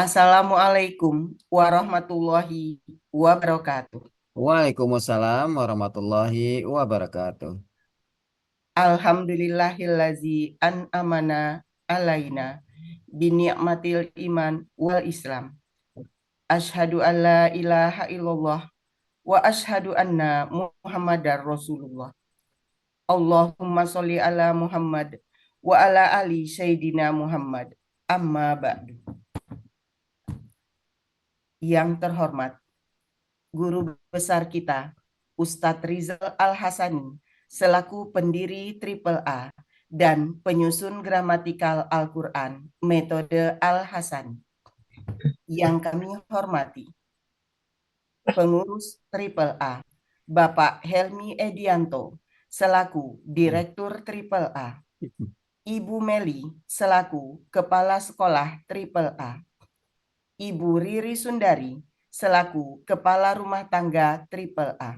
Assalamualaikum warahmatullahi wabarakatuh. Waalaikumsalam warahmatullahi wabarakatuh. Alhamdulillahillazi an'amana alaina bini'matil iman wal islam. Ashhadu an la ilaha illallah wa ashhadu anna muhammadar rasulullah. Allahumma sholli ala Muhammad wa ala ali sayyidina Muhammad. Amma ba'du. Yang terhormat guru besar kita, Ustadz Rizal Al-Hasani, selaku pendiri Triple A dan penyusun gramatikal Al-Quran, metode Al-Hasani. Yang kami hormati, pengurus Triple A, Bapak Helmi Edianto, selaku Direktur Triple A, Ibu Meli, selaku Kepala Sekolah Triple A, Ibu Riri Sundari, selaku Kepala Rumah Tangga Triple A,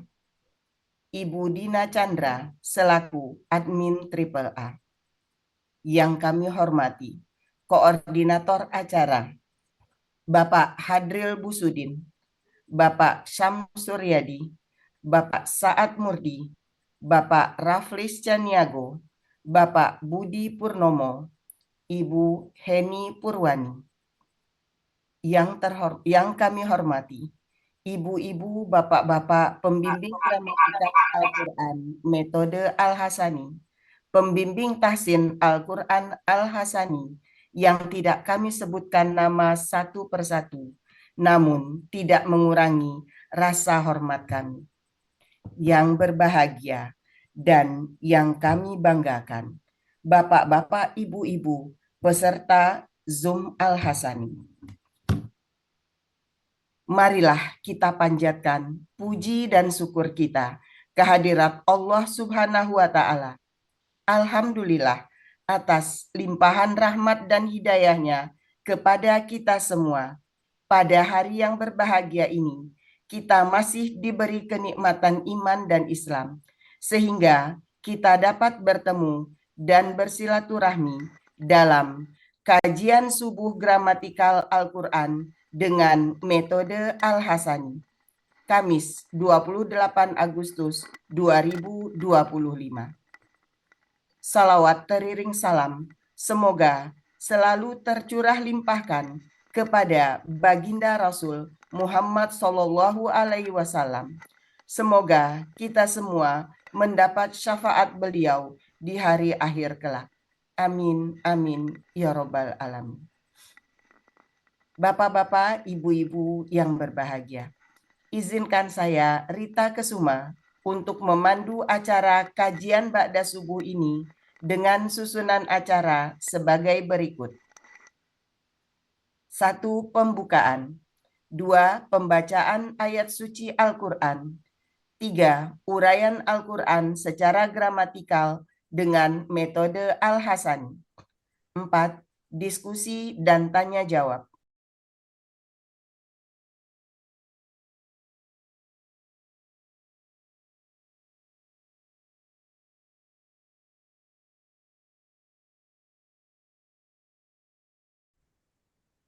Ibu Dina Chandra selaku admin Triple A. Yang kami hormati, koordinator acara, Bapak Hadril Busudin, Bapak Syamsuryadi, Bapak Saad Murdi, Bapak Raflis Caniago, Bapak Budi Purnomo, Ibu Heni Purwani. Yang kami hormati, ibu-ibu, bapak-bapak, pembimbing gramatikal Al-Quran, metode Al-Hasani, pembimbing tahsin Al-Quran Al-Hasani, yang tidak kami sebutkan nama satu persatu, namun tidak mengurangi rasa hormat kami. Yang berbahagia dan yang kami banggakan, bapak-bapak, ibu-ibu, peserta Zoom Al-Hasani. Marilah kita panjatkan puji dan syukur kita kehadirat Allah Subhanahu wa Ta'ala. Alhamdulillah atas limpahan rahmat dan hidayahnya kepada kita semua. Pada hari yang berbahagia ini, kita masih diberi kenikmatan iman dan Islam, sehingga kita dapat bertemu dan bersilaturahmi dalam kajian subuh gramatikal Al-Quran dengan metode Al-Hasani. Kamis 28 Agustus 2025. Salawat teriring salam, semoga selalu tercurah limpahkan kepada Baginda Rasul Muhammad Sallallahu Alaihi Wasallam. Semoga kita semua mendapat syafaat beliau di hari akhir kelak. Amin, amin, ya robbal alamin. Bapak-bapak, ibu-ibu yang berbahagia, izinkan saya, Rita Kesuma, untuk memandu acara kajian Ba'da Subuh ini dengan susunan acara sebagai berikut. 1. Pembukaan. 2. Pembacaan ayat suci Al-Quran. 3. Uraian Al-Quran secara gramatikal dengan metode Al-Hasani. 4. Diskusi dan tanya jawab.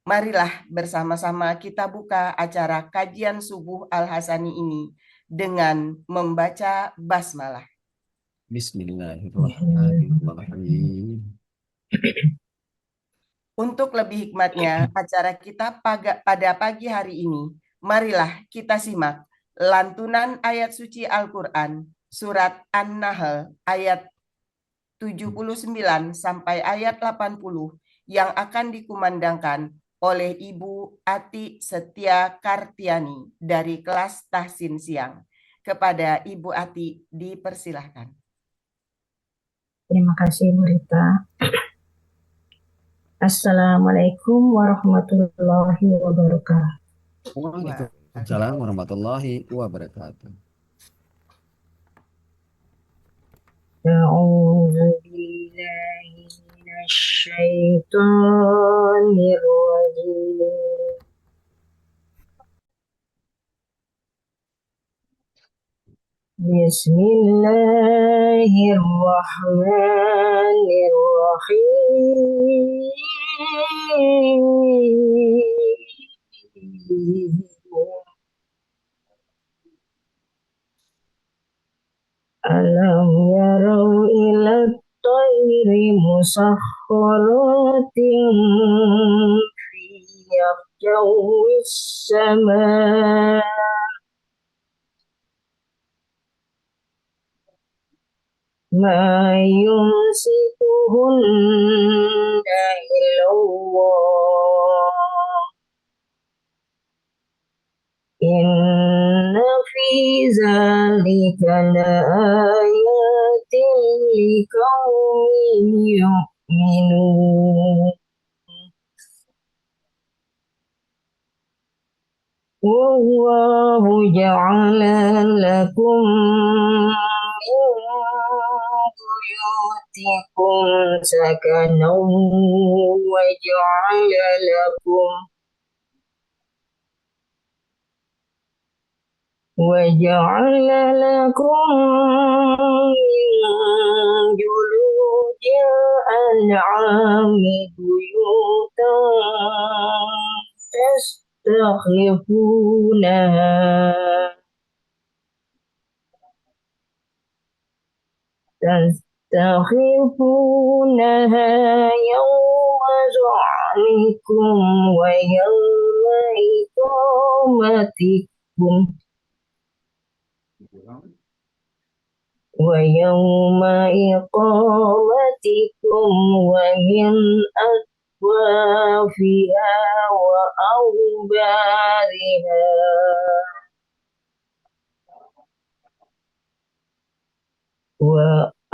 Marilah bersama-sama kita buka acara kajian subuh Al-Hasani ini dengan membaca basmalah. Bismillahirrahmanirrahim. Untuk lebih hikmatnya acara kita pada pagi hari ini, marilah kita simak lantunan ayat suci Al-Quran surat An-Nahl ayat 79 sampai ayat 80 yang akan dikumandangkan oleh Ibu Ati Setia Kartiani dari kelas Tahsin Siang. Kepada Ibu Ati dipersilahkan. Terima kasih Bu Rita. Assalamualaikum warahmatullahi wabarakatuh. Waalaikumsalam warahmatullahi wabarakatuh. A'udzu billahi minasyaitonir rajim. Bismillahirrahmanirrahim. مسخرات في جو السماء ما يمسكهن إلا الله إن في ذلك لآيات لقوم يؤمنون والله جعل لكم من بيوتكم سكنا وجعل لكم من جلود الأنعام بيوتا تستخفونها يوم ظعنكم ويوم إقامتكم ومن أكوافها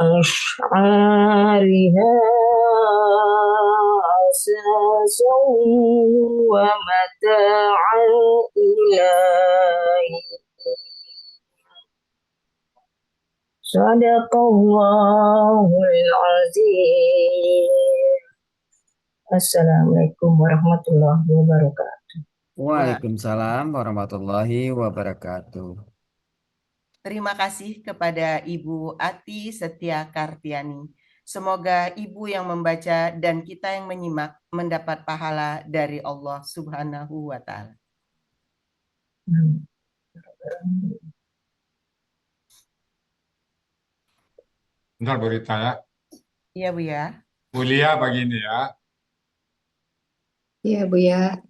وأشعارها أساسا ومتاعا إلى صدق الله العظيم. Assalamualaikum warahmatullahi wabarakatuh. Waalaikumsalam warahmatullahi wabarakatuh. Terima kasih kepada Ibu Ati Setia Kartiani. Semoga Ibu yang membaca dan kita yang menyimak mendapat pahala dari Allah Subhanahu wa Ta'ala. Bentar Bu Rita ya. Iya Bu ya. Bu Lia begini ya. Iya, Bu ya.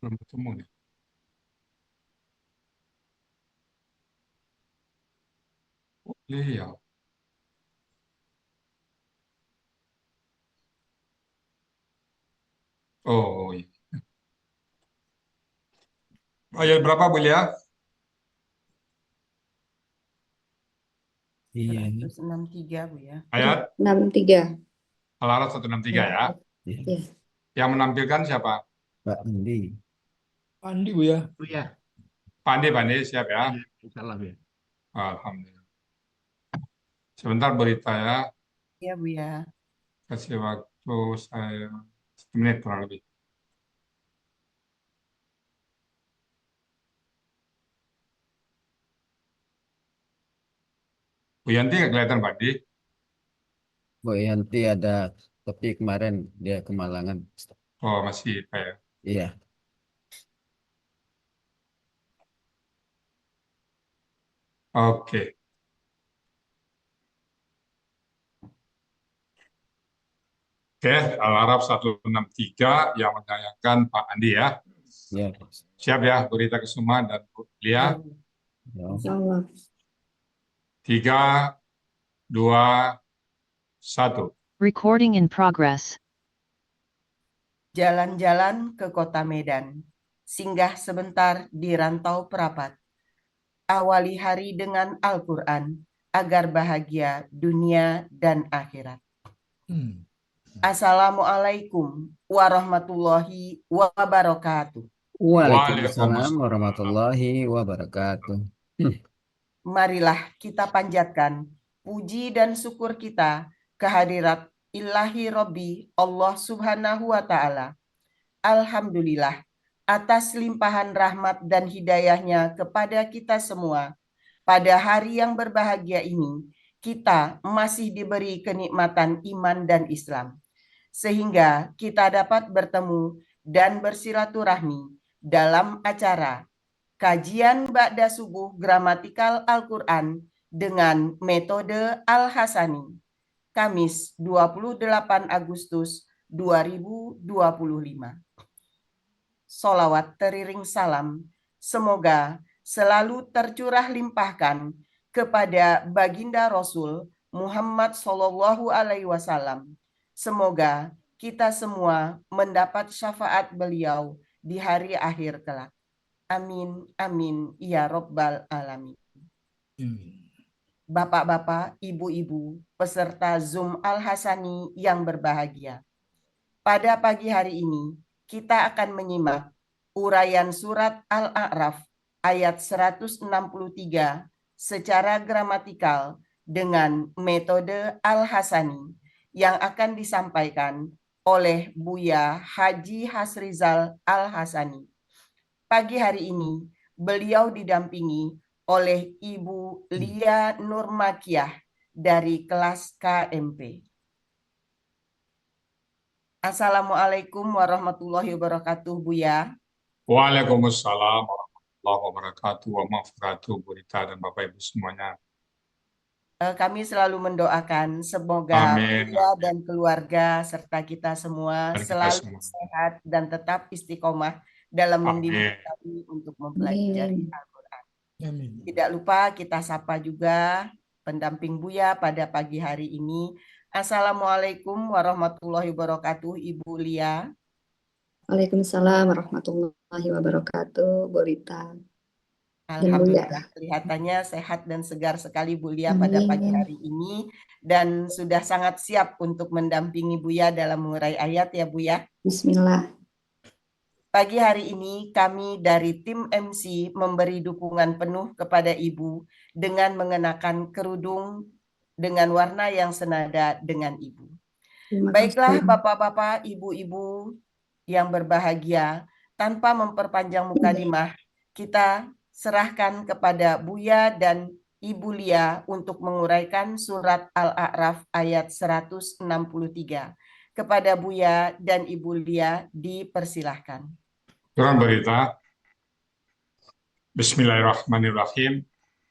Belum ketemu nih. Bu Lia. Oh iya. Ayat berapa Bu Lia? Iya, 163 Bu ya. Ayat 63. Al-A'raf 163 ya. Iya. Yang menampilkan siapa? Pak Andi. Pandi Bu ya. Bu ya, Pandi siap ya. salah ya. Alhamdulillah. Sebentar Bu Rita ya. Iya Bu ya. Kasih waktu saya 1 menit kurang lebih. Bu Yanti nggak kelihatan Pandi? Bu Yanti ada, tapi kemarin dia kemalangan. Oh masih kayak. Iya. Oke. Oke, Al-Araf 163 yang menayangkan Pak Andi ya. Iya. Siap ya, Bu Rita Kusuma dan Bu Lia. Ya. Insyaallah. 3, 2, 1. Recording in progress. Jalan-jalan ke kota Medan. Singgah sebentar di Rantau Perapat. Awali hari dengan Al-Quran agar bahagia dunia dan akhirat. Assalamualaikum warahmatullahi wabarakatuh. Waalaikumsalam warahmatullahi wabarakatuh. Marilah kita panjatkan puji dan syukur kita kehadirat Ilahi Robbi Allah Subhanahu wa Ta'ala. Alhamdulillah atas limpahan rahmat dan hidayahnya kepada kita semua. Pada hari yang berbahagia ini, kita masih diberi kenikmatan iman dan Islam. Sehingga kita dapat bertemu dan bersilaturahmi dalam acara kajian ba'da subuh gramatikal Al-Quran dengan metode Al-Hasani, Kamis 28 Agustus 2025. Solawat teriring salam, semoga selalu tercurah limpahkan kepada Baginda Rasul Muhammad Sallallahu Alaihi Wasallam. Semoga kita semua mendapat syafaat beliau di hari akhir kelak. Amin, amin, ya Rabbal Alamin. Bapak-bapak, ibu-ibu, peserta Zoom Al-Hasani yang berbahagia. Pada pagi hari ini, kita akan menyimak uraian surat Al-A'raf ayat 163 secara gramatikal dengan metode Al-Hasani yang akan disampaikan oleh Buya Haji Hasrizal Al-Hasani. Pagi hari ini, beliau didampingi oleh Ibu Lia Nurmakiah dari kelas KMP. Assalamualaikum warahmatullahi wabarakatuh, Buya. Waalaikumsalam warahmatullahi wabarakatuh, wa maghfiratuh, Bu Rita dan Bapak Ibu semuanya. Kami selalu mendoakan semoga Amin. Buya dan keluarga serta kita semua Dan kita selalu semua. sehat dan tetap istiqomah dalam membimbing Amin. kami untuk mempelajari Amin. Al-Quran. Amin. Tidak lupa kita sapa juga pendamping Buya pada pagi hari ini. Assalamualaikum warahmatullahi wabarakatuh, Ibu Lia. Waalaikumsalam warahmatullahi wabarakatuh, Bu Rita. Alhamdulillah, kelihatannya sehat dan segar sekali Bu Lia pada pagi Amin. hari ini dan sudah sangat siap untuk mendampingi Buya dalam mengurai ayat ya Buya. Bismillah. Pagi hari ini kami dari tim MC memberi dukungan penuh kepada Ibu dengan mengenakan kerudung dengan warna yang senada dengan Ibu. Terima Baiklah kasih. Bapak-bapak, Ibu-ibu yang berbahagia, tanpa memperpanjang mukadimah, kita serahkan kepada Buya dan Ibu Lia untuk menguraikan surat Al-A'raf ayat 163. Kepada Buya dan Ibu Lia dipersilahkan. Quran berita. Bismillahirrahmanirrahim.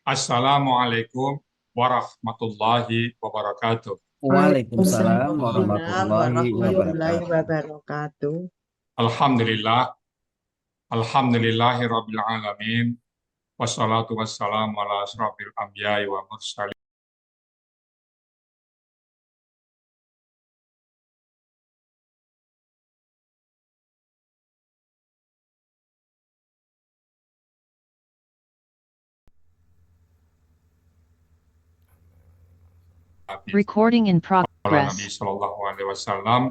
Assalamualaikum warahmatullahi wabarakatuh. Waalaikumsalam Warahmatullahi warahmatullahi wabarakatuh. wabarakatuh. Alhamdulillah. Alhamdulillahi rabbil alamin. Wassalatu wassalamu ala asrafil anbiya'i wa mursalin. Recording in Qala Nabi progress. sallallahu alaihi wasallam,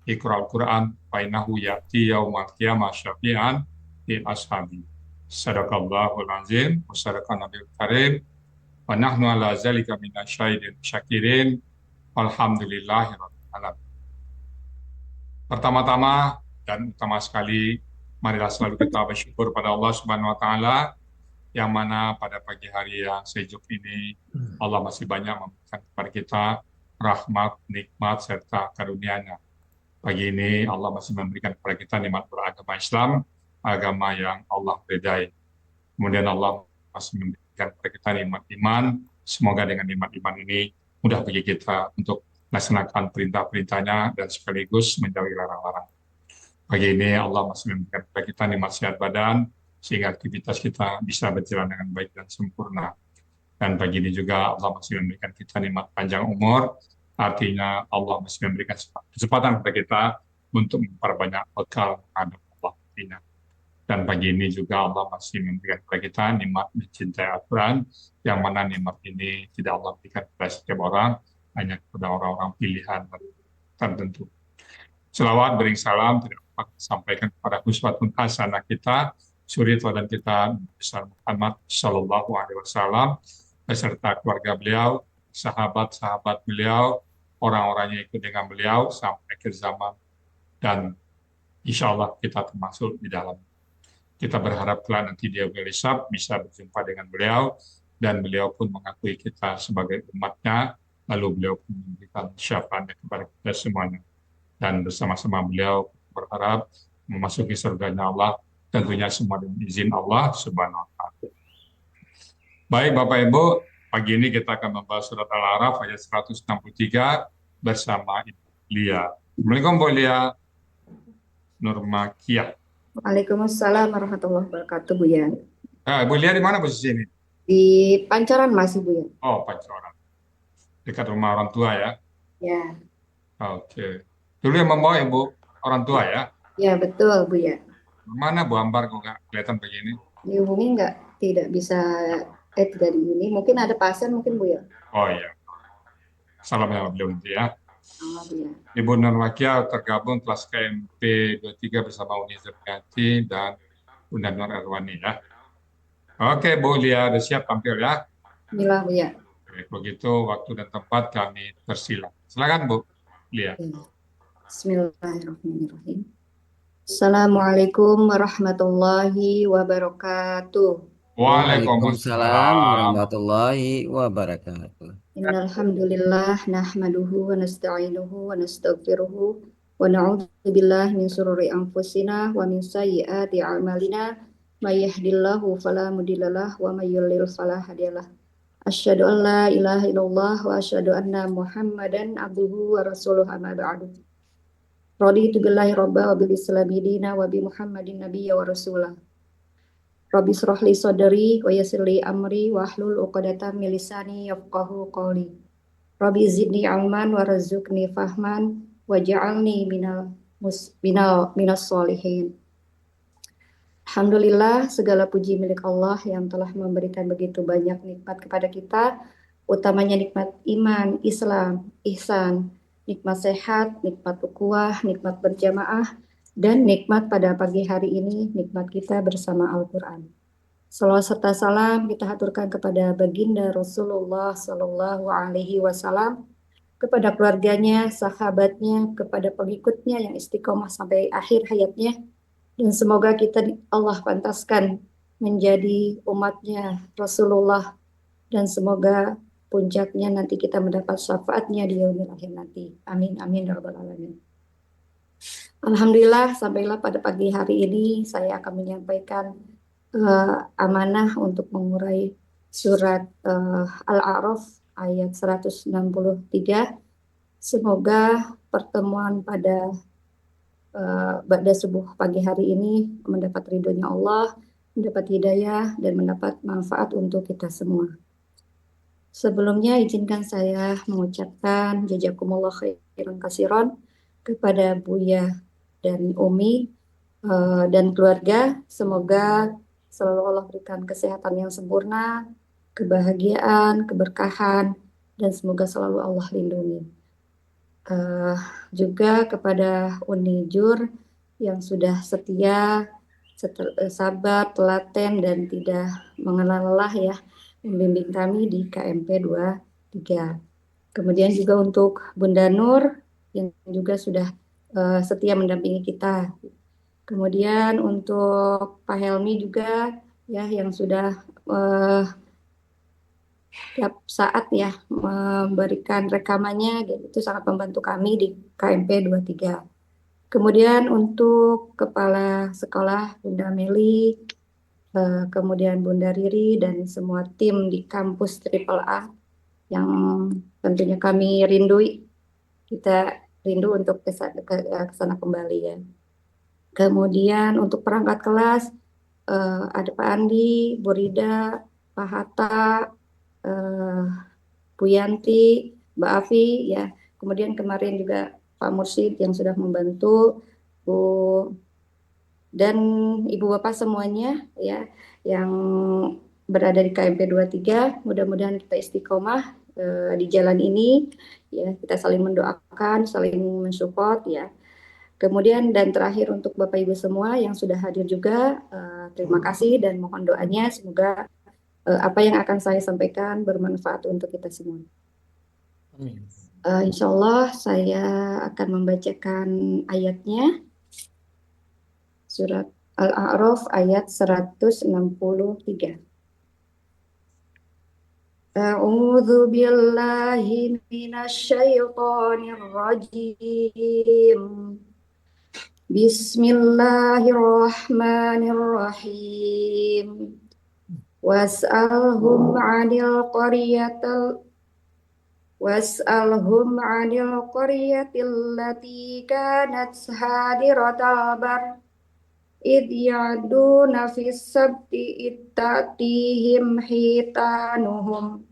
Iqra'ul Quran fa innahu ya'ti yaumal qiyamah syafi'an li ashabi. Sadaqallahul azim wa sadaqan nabiyul karim wa nahnu ala zalika minasyahidin syakirin walhamdulillahi rabbil alamin. Pertama-tama dan utama sekali, marilah selalu kita bersyukur pada Allah Subhanahu wa taala yang mana pada pagi hari yang sejuk ini Allah masih banyak memberikan kepada kita rahmat, nikmat, serta karunia-Nya. Pagi ini Allah masih memberikan kepada kita nikmat beragama Islam, agama yang Allah ridai. Kemudian Allah masih memberikan kepada kita nikmat iman. Semoga dengan nikmat iman ini mudah bagi kita untuk melaksanakan perintah-perintahnya dan sekaligus menjauhi larang-larang. Pagi ini Allah masih memberikan kepada kita nikmat sehat badan, sehingga aktivitas kita bisa berjalan dengan baik dan sempurna. Dan pagi ini juga Allah masih memberikan kita nikmat panjang umur, artinya Allah masih memberikan kesempatan kepada kita untuk memperbanyak bekal menghadap Allah. Dan pagi ini juga Allah masih memberikan kepada kita nikmat mencintai Al-Quran, yang mana nikmat ini tidak Allah berikan kepada setiap orang, hanya kepada orang-orang pilihan tertentu. Selawat bering salam tidak dapat disampaikan kepada uswatun hasanah kita, suri teladan kita besar Muhammad Sallallahu Alaihi Wasallam beserta keluarga beliau, sahabat-sahabat beliau, orang-orang yang ikut dengan beliau sampai akhir zaman, dan insya Allah kita termasuk di dalam. Kita berharap kelak nanti dia hisab bisa berjumpa dengan beliau, dan beliau pun mengakui kita sebagai umatnya, lalu beliau pun memberikan syafaatnya kepada kita semuanya. Dan bersama-sama beliau berharap memasuki surganya Allah tentunya semua dengan izin Allah Subhanahu wa taala. Baik Bapak Ibu, pagi ini kita akan membahas surat Al-A'raf ayat 163 bersama Ibu Lia. Assalamualaikum Bu Lia Nurmakiyah. Waalaikumsalam warahmatullahi wabarakatuh, Buya. Bu Lia di mana posisi ini? Di Pancoran masih, Buya. Oh, Pancoran. Dekat rumah orang tua ya? Ya, Oke. Dulu yang membawa Ibu orang tua ya? ya betul, Buya. Mana Bu Ambar kok nggak kelihatan begini? Dihubungi nggak? Tidak bisa, tidak di ini. Mungkin ada pasien mungkin, Buya. Oh iya. Salam yang belum nanti ya. Oh, Buya. Ibu Nurmakiyah tergabung kelas KMP 23 bersama Uni Zerniati dan Bunda Nur Erwani ya. Oke Bu Lia, udah siap tampil ya? Bismillah, Buya. Baik, begitu waktu dan tempat kami persilakan. Silakan Bu Lia. Bismillahirrahmanirrahim. Assalamualaikum warahmatullahi wabarakatuh. Waalaikumsalam Waalaikumsalam. warahmatullahi wabarakatuh. Innalhamdulillah nahmaduhu wa nasta'inuhu wa nastaghfiruhu wa na'udzu billahi min shururi anfusina wa min sayyiati a'malina may yahdihillahu fala mudhillalah wa may yudlil fala hadiyalah. Asyhadu an la ilaha illallah wa asyhadu anna Muhammadan abduhu wa rasuluh amma ba'du. Raditu billahi robba wa bil islami dina wa bi Muhammadin nabiyya wa rasulah. Rabbi shrah li sadri wa yassir li amri wa hlul 'uqdatam min lisani yafqahu qawli. Rabbi zidni ilman wa rzuqni fahman waj'alni minas sholihin. Alhamdulillah, segala puji milik Allah yang telah memberikan begitu banyak nikmat kepada kita, utamanya nikmat iman, Islam, ihsan, nikmat sehat, nikmat ukhuwah, nikmat berjamaah, dan nikmat pada pagi hari ini, nikmat kita bersama Al-Quran. Salawat serta salam kita haturkan kepada baginda Rasulullah Sallallahu Alaihi Wasallam, kepada keluarganya, sahabatnya, kepada pengikutnya yang istiqomah sampai akhir hayatnya, dan semoga kita Allah pantaskan menjadi umatnya Rasulullah, dan semoga puncaknya nanti kita mendapat syafaatnya di yaumil akhir nanti. Amin amin ya rabbal alamin. Alhamdulillah, sampailah pada pagi hari ini saya akan menyampaikan amanah untuk mengurai surat Al-A'raf ayat 163. Semoga pertemuan pada subuh pagi hari ini mendapat ridhonya Allah, mendapat hidayah, dan mendapat manfaat untuk kita semua. Sebelumnya izinkan saya mengucapkan jazakumullah khairan katsiran kepada Buya dan Umi dan keluarga. Semoga selalu Allah berikan kesehatan yang sempurna, kebahagiaan, keberkahan, dan semoga selalu Allah lindungi. Juga kepada Unijur yang sudah setia, sabar, telaten, dan tidak mengenal lelah ya, membimbing kami di KMP 23. Kemudian juga untuk Bunda Nur yang juga sudah setia mendampingi kita. Kemudian untuk Pak Helmi juga ya yang sudah tiap saat ya memberikan rekamannya, dan itu sangat membantu kami di KMP 23. Kemudian untuk Kepala Sekolah Bunda Meli, kemudian Bunda Riri, dan semua tim di kampus Triple A yang tentunya kami rindui. Kita rindu untuk ke sana kembali ya. Kemudian untuk perangkat kelas ada Pak Andi, Bu Rida, Pak Hatta, Bu Yanti, Mbak Afi ya. Kemudian kemarin juga Pak Mursyid yang sudah membantu, Bu dan Ibu Bapak semuanya ya yang berada di KMP 23. Mudah-mudahan kita istiqomah di jalan ini ya, kita saling mendoakan, saling mensupport ya. Kemudian dan terakhir untuk Bapak Ibu semua yang sudah hadir juga, terima kasih dan mohon doanya semoga apa yang akan saya sampaikan bermanfaat untuk kita semua. Amin. Insya Allah saya akan membacakan ayatnya. Surat Al-A'raf ayat 163. A'udzu billahi minasy syaithanir rajim. Bismillahirrahmanirrahim. Was'alhum 'anil qaryatil Was'alhum 'anil qaryatil lati kanat hadiratal bar id ya'duna fis sabti ittati'him hitanuhum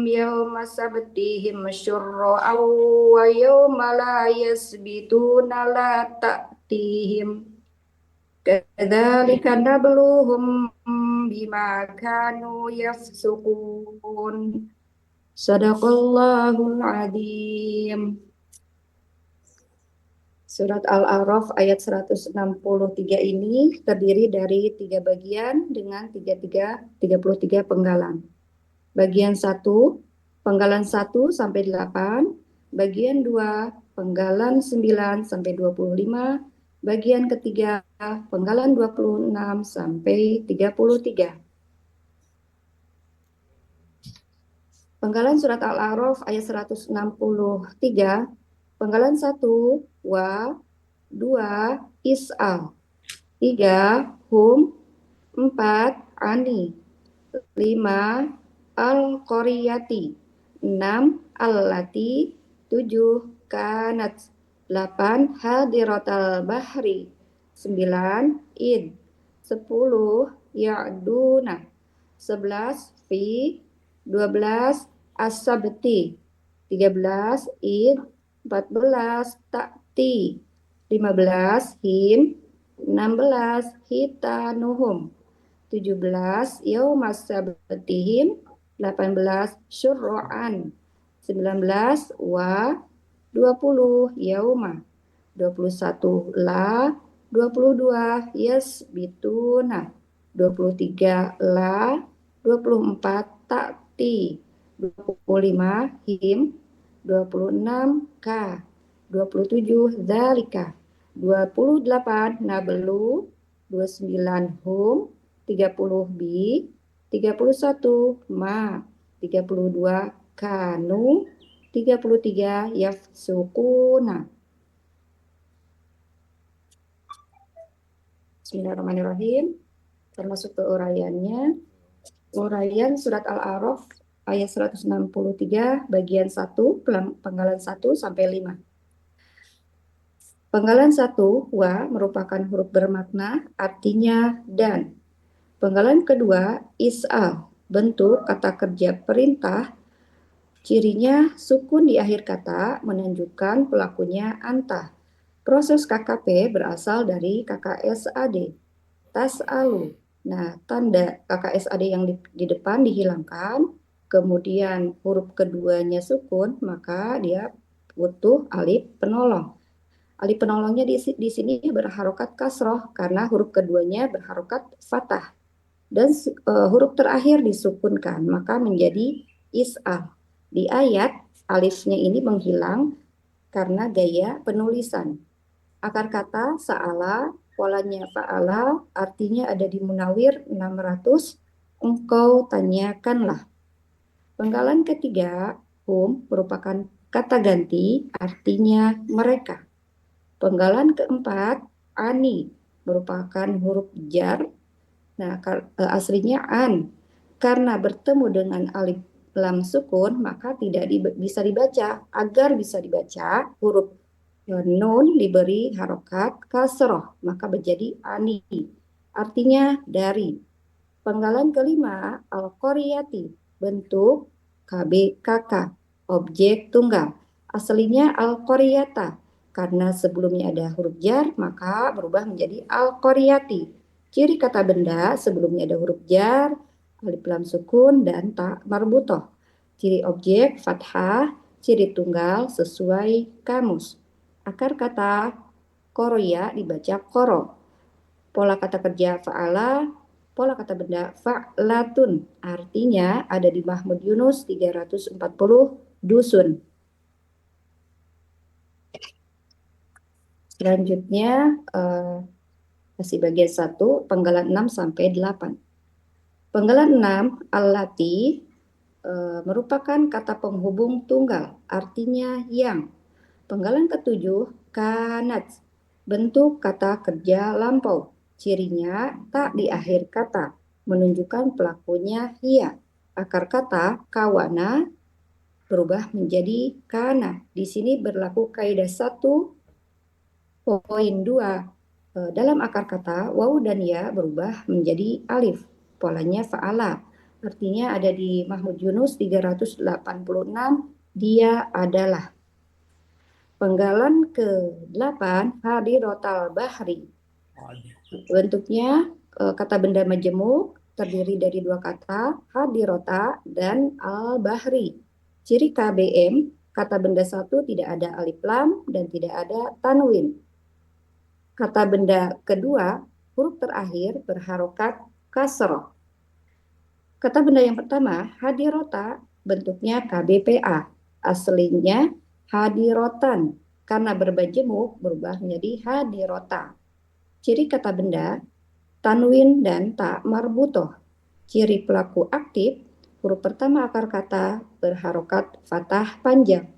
yawma sabtihim syurra'aw wa yawma la yasbituna la ta'tihim kadzalika nabluhum bima kanu yafsukun. Sadaqallahul adzim. Surat Al-A'raf ayat 163 ini terdiri dari 3 bagian dengan 33 penggalan. Bagian 1, penggalan 1 sampai 8, bagian 2, penggalan 9 sampai 25, bagian ketiga, penggalan 26 sampai 33. Penggalan surat Al-A'raf ayat 163, penggalan 1, wa, 2, is'al, 3, hum, 4, ani, 5, al-qariyati, 6, allati, 7, kanat, 8, hadiratal bahri, 9, id, 10, ya'duna, 11, fi, 12, as-sabti, 13, id, 14, ta'ti, 15, him, 16, hitanuhum, 17, yaumas sabtihim, 18, syurro'an, 19, wa, 20, yauma, 21, la, 22, yasbituna, 23, la, 24, ta'ti, 25, him, 26, ka, 27, zalika, 28, nablu, 29, hum, 30, bi, 31, ma, 32, kanu, 33, yafsukuna. Bismillahirrahmanirrahim. Termasuk ke uraiannya. Uraian surat Al-A'raf ayat 163 bagian 1 penggalan 1 sampai 5. Penggalan 1 wa merupakan huruf bermakna artinya dan. Penggalan kedua is'al bentuk kata kerja perintah, cirinya sukun di akhir kata menunjukkan pelakunya anta. Proses KKP berasal dari KKSAD. Tas'alu. Nah, tanda KKSAD yang di depan dihilangkan, kemudian huruf keduanya sukun, maka dia butuh alif penolong. Alif penolongnya di sini berharokat kasroh karena huruf keduanya berharokat fathah. Dan huruf terakhir disukunkan, maka menjadi is'al. Di ayat, alifnya ini menghilang karena gaya penulisan. Akar kata sa'ala, polanya fa'ala, artinya ada di Munawir 600, engkau tanyakanlah. Penggalan ketiga, hum, merupakan kata ganti, artinya mereka. Penggalan keempat, ani, merupakan huruf jar. Nah, aslinya an. Karena bertemu dengan alif lam sukun, maka tidak bisa dibaca. Agar bisa dibaca, huruf nun diberi harokat kasroh, maka menjadi ani. Artinya dari. Penggalan kelima, al-qariyati, bentuk KBKK, objek tunggal. Aslinya al-qariyata. Karena sebelumnya ada huruf jar, maka berubah menjadi al-qariyati. Ciri kata benda sebelumnya ada huruf jar, alif lam sukun, dan ta marbutoh. Ciri objek fathah, ciri tunggal sesuai kamus. Akar kata koroya dibaca koro. Pola kata kerja fa'ala, pola kata benda fa'latun. Artinya ada di Mahmud Yunus 340 dusun. Selanjutnya masih bagian 1, penggalan 6 sampai 8. Penggalan 6, allati, merupakan kata penghubung tunggal, artinya yang. Penggalan ketujuh, kanat, bentuk kata kerja lampau. Cirinya tak di akhir kata, menunjukkan pelakunya ia. Akar kata kawana berubah menjadi kana. Di sini berlaku kaidah 1.2. Dalam akar kata, waw dan ya berubah menjadi alif. Polanya fa'ala. Artinya ada di Mahmud Yunus 386, dia adalah. Penggalan ke-8, hadirotal bahri. Bentuknya kata benda majemuk, terdiri dari dua kata, hadirota dan al-bahri. Ciri KBM, kata benda satu tidak ada alif lam dan tidak ada tanwin. Kata benda kedua, huruf terakhir berharokat kasroh. Kata benda yang pertama, hadirota, bentuknya KBPA. Aslinya hadirotan, karena berbajemuk berubah menjadi hadirota. Ciri kata benda, tanwin dan ta marbutoh. Ciri pelaku aktif, huruf pertama akar kata berharokat fathah panjang.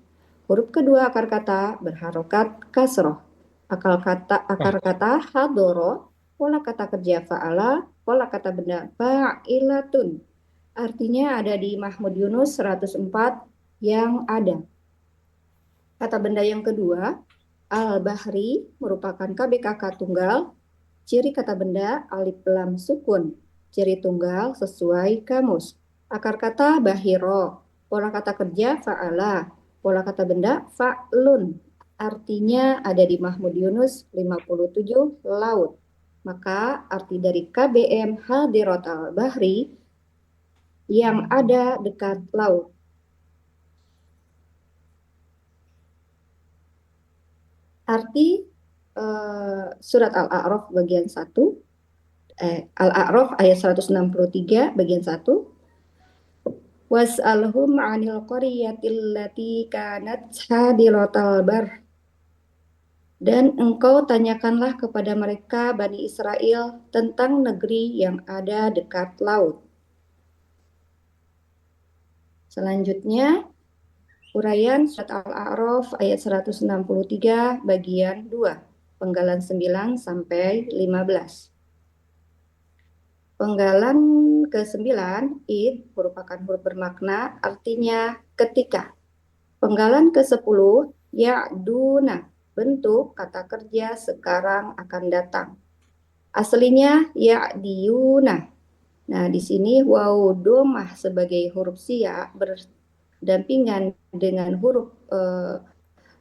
Huruf kedua akar kata berharokat kasroh. Akar kata hadoro, pola kata kerja fa'ala, pola kata benda fa'ilatun. Artinya ada di Mahmud Yunus 104 yang ada. Kata benda yang kedua, al-bahri merupakan KBKK tunggal. Ciri kata benda alif lam sukun. Ciri tunggal sesuai kamus. Akar kata bahiro. Pola kata kerja fa'ala. Pola kata benda fa'lun. Artinya ada di Mahmud Yunus 57 laut. Maka arti dari KBM hadirat al-bahri yang ada dekat laut. Arti surat Al-A'raf bagian 1, Al-A'raf ayat 163 bagian 1. Was'alhum 'anil qaryatil lati kanat hadiratal bar. Dan engkau tanyakanlah kepada mereka Bani Israel tentang negeri yang ada dekat laut. Selanjutnya, uraian surat Al-A'raf ayat 163 bagian 2, penggalan 9 sampai 15. Penggalan ke-9, id merupakan huruf bermakna, artinya ketika. Penggalan ke-10, ya'duna, bentuk kata kerja sekarang akan datang. Aslinya ya'diyuna. Nah, di sini waw domah sebagai huruf siya berdampingan dengan huruf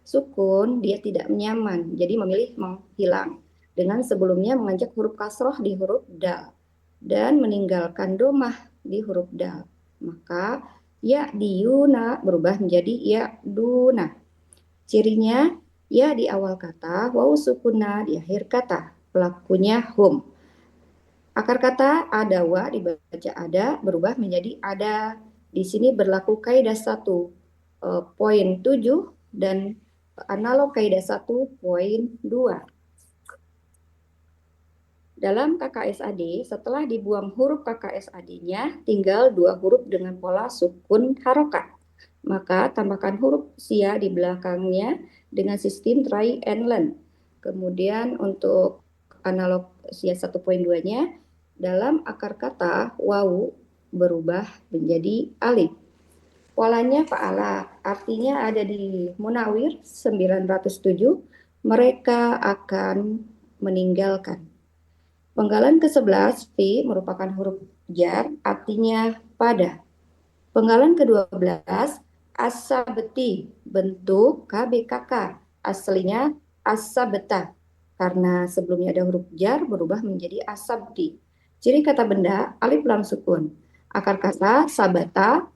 sukun, dia tidak nyaman, jadi memilih menghilang. Dengan sebelumnya mengajak huruf kasroh di huruf dal dan meninggalkan domah di huruf dal. Maka ya diyuna berubah menjadi ya duna. Cirinya ya di awal kata, waw sukunna di akhir kata. Pelakunya hum. Akar kata adawa dibaca ada berubah menjadi ada. Di sini berlaku kaidah 1.7 dan analog kaidah 1.2. Dalam KKSAD, setelah dibuang huruf KKSAD-nya, tinggal dua huruf dengan pola sukun harokat. Maka tambahkan huruf sia di belakangnya dengan sistem try and learn. Kemudian untuk analog sia 1.2-nya, dalam akar kata wawu berubah menjadi alif. Polanya fa'ala, artinya ada di Munawir 907, mereka akan meninggalkan. Penggalan ke-11, fi merupakan huruf jar, artinya pada. Penggalan ke-12, asabeti, bentuk KBKK, aslinya asabeta. Karena sebelumnya ada huruf jar, berubah menjadi asabdi. Ciri kata benda, alif lam sukun. Akar kata sabata,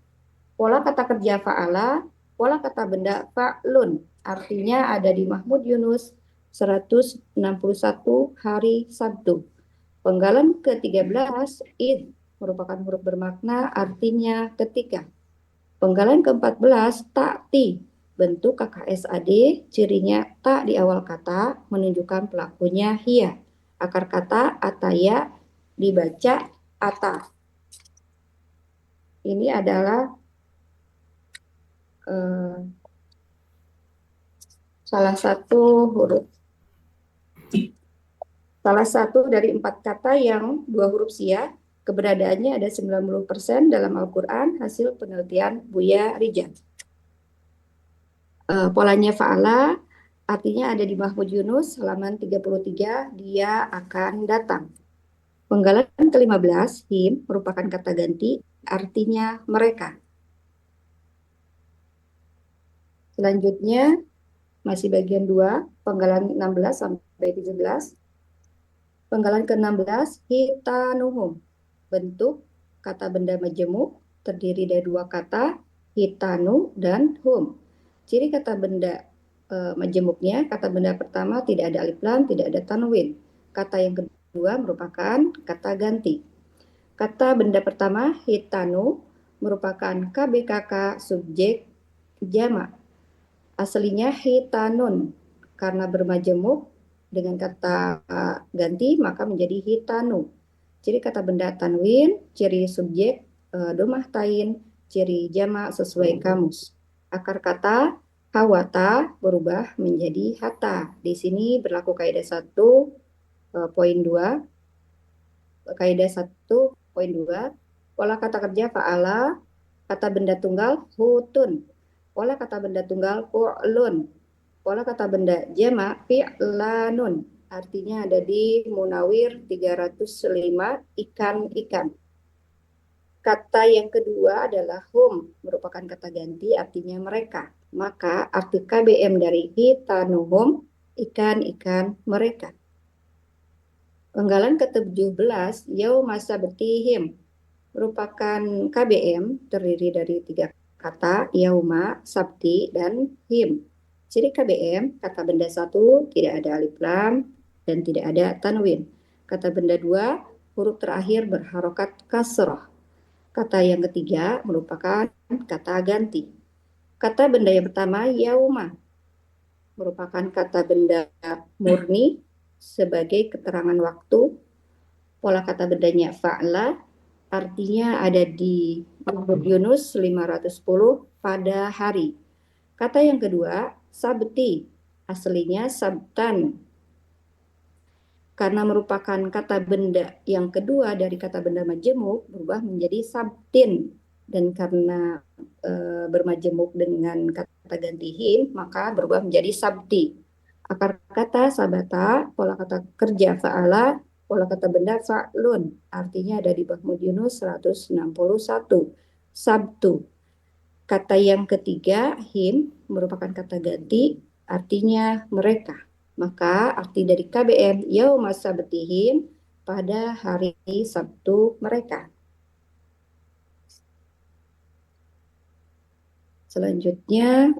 pola kata kerja fa'ala, pola kata benda fa'lun. Artinya ada di Mahmud Yunus 161 hari Sabtu. Penggalan ke-13, id merupakan huruf bermakna, artinya ketika. Penggalan ke-14, ta'ti, bentuk KKSAD, cirinya tak di awal kata, menunjukkan pelakunya hiya. Akar kata ataya dibaca ata. Ini adalah salah satu dari 4 kata yang 2 huruf sia, keberadaannya ada 90% dalam Al-Quran, hasil penelitian Buya Rijal. Polanya fa'ala, artinya ada di Mahmud Yunus, halaman 33, dia akan datang. Penggalan ke-15, him, merupakan kata ganti, artinya mereka. Selanjutnya, masih bagian 2, penggalan 16 sampai 17. Penggalan ke-16, hitanuhum. Bentuk kata benda majemuk terdiri dari 2 kata, hitanu dan hum. Ciri kata benda majemuknya, kata benda pertama tidak ada alif lam, tidak ada tanwin. Kata yang kedua merupakan kata ganti. Kata benda pertama, hitanu, merupakan KBKK subjek jamak. Aslinya hitanun, karena bermajemuk dengan kata ganti maka menjadi hitanu. Ciri kata benda tanwin, ciri subjek domah tain, ciri jamak sesuai kamus. Akar kata hawata berubah menjadi hata. Di sini berlaku kaidah 1.2. Kaidah 1.2, pola kata kerja fa'ala, kata benda tunggal hutun, pola kata benda tunggal fu'lun, pola kata benda jamak fi'lanun. Artinya ada di Munawir 305, ikan-ikan. Kata yang kedua adalah hum, merupakan kata ganti, artinya mereka. Maka arti KBM dari hitanuhum, ikan-ikan mereka. Penggalan ke-17, yauma sabtihim, merupakan KBM terdiri dari 3 kata, yauma, sabti, dan him. Ciri KBM, kata benda 1 tidak ada alif lam dan tidak ada tanwin. Kata benda 2, huruf terakhir berharokat kasrah. Kata yang ketiga merupakan kata ganti. Kata benda yang pertama, yauma, merupakan kata benda murni sebagai keterangan waktu. Pola kata bendanya fa'la, artinya ada di Mahmud Yunus 510, pada hari. Kata yang kedua, sabti, aslinya sabtan, karena merupakan kata benda yang kedua dari kata benda majemuk berubah menjadi sabtin, dan karena bermajemuk dengan kata ganti him maka berubah menjadi sabti. Akar kata sabata, pola kata kerja fa'ala, pola kata benda fa'lun, artinya ada di Mahmud Yunus 161, sabtu. Kata yang ketiga, him, merupakan kata ganti, artinya mereka. Maka arti dari KBM yauma sabtihim, pada hari Sabtu mereka. Selanjutnya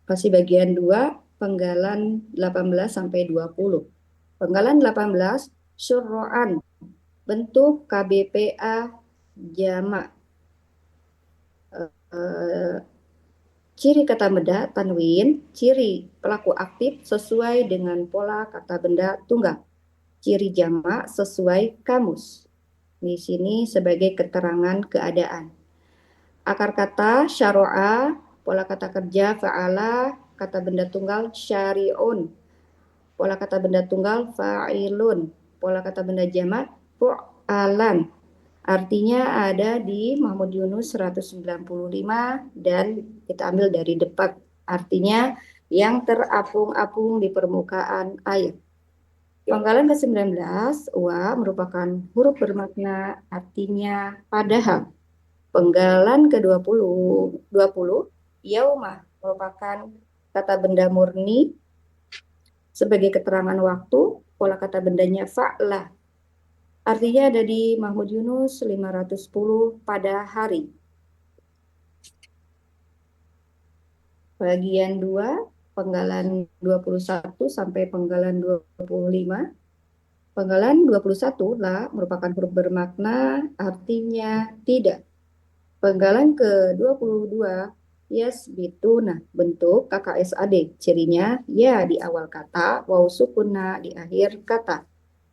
masih bagian 2, penggalan 18 sampai 20. Penggalan 18, syurro'an, bentuk KBPA jamak. Ciri kata benda tanwin, ciri pelaku aktif sesuai dengan pola kata benda tunggal. Ciri jamak sesuai kamus. Di sini sebagai keterangan keadaan. Akar kata syara'a, pola kata kerja fa'ala, kata benda tunggal syari'un, pola kata benda tunggal fa'ilun, pola kata benda jamak fu'alan. Artinya ada di Mahmud Yunus 195 dan kita ambil dari depak. Artinya yang terapung-apung di permukaan air. Penggalan ke-19, wa, merupakan huruf bermakna artinya padahal. Penggalan ke-20, yauma, merupakan kata benda murni sebagai keterangan waktu, pola kata bendanya fa'la. Artinya ada di Mahmud Yunus 510, pada hari. Bagian 2, penggalan 21 sampai penggalan 25. Penggalan 21 lah merupakan huruf bermakna artinya tidak. Penggalan ke-22, yasbituna, bentuk KKSAD, cirinya ya di awal kata, waw sukunna di akhir kata,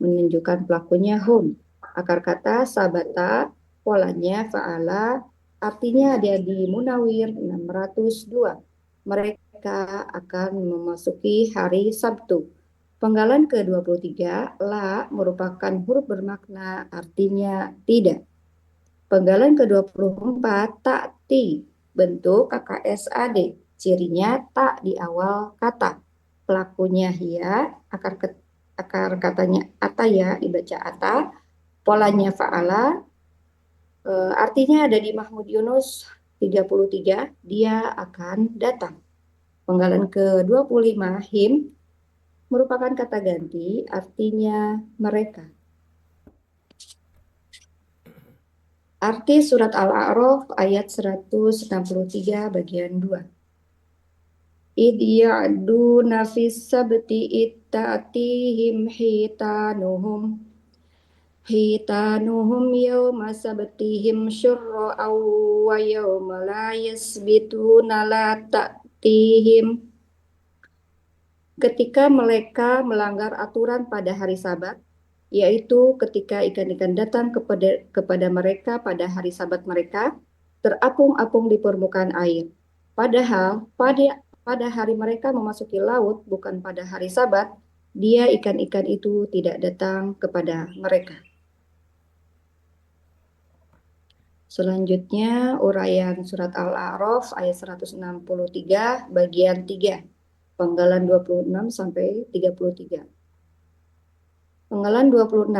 menunjukkan pelakunya hum. Akar kata sabata, polanya fa'ala, artinya ada di Munawir 602. Mereka mereka akan memasuki hari Sabtu. Penggalan ke-23, la merupakan huruf bermakna artinya tidak. Penggalan ke-24, ta'ti, bentuk KKSAD, cirinya tak di awal kata. Pelakunya hiya, akar katanya ataya, dibaca ata, polanya fa'ala, artinya ada di Mahmud Yunus 33, dia akan datang. Penggalan ke-25, him, merupakan kata ganti, artinya mereka. Arti surat Al-A'raf ayat 163 bagian 2. Idh ya'duna fis sabti itta'tihim hitanuhum yawma sabtihim syurra'aw wa yawma la yasbituna la ta'tihim. Ketika mereka melanggar aturan pada hari Sabat, yaitu ketika ikan-ikan datang kepada mereka pada hari Sabat mereka, terapung-apung di permukaan air. Padahal pada hari mereka memasuki laut, bukan pada hari Sabat, dia ikan-ikan itu tidak datang kepada mereka. Selanjutnya, uraian surat Al-A'raf ayat 163 bagian 3. Penggalan 26 sampai 33. Penggalan 26,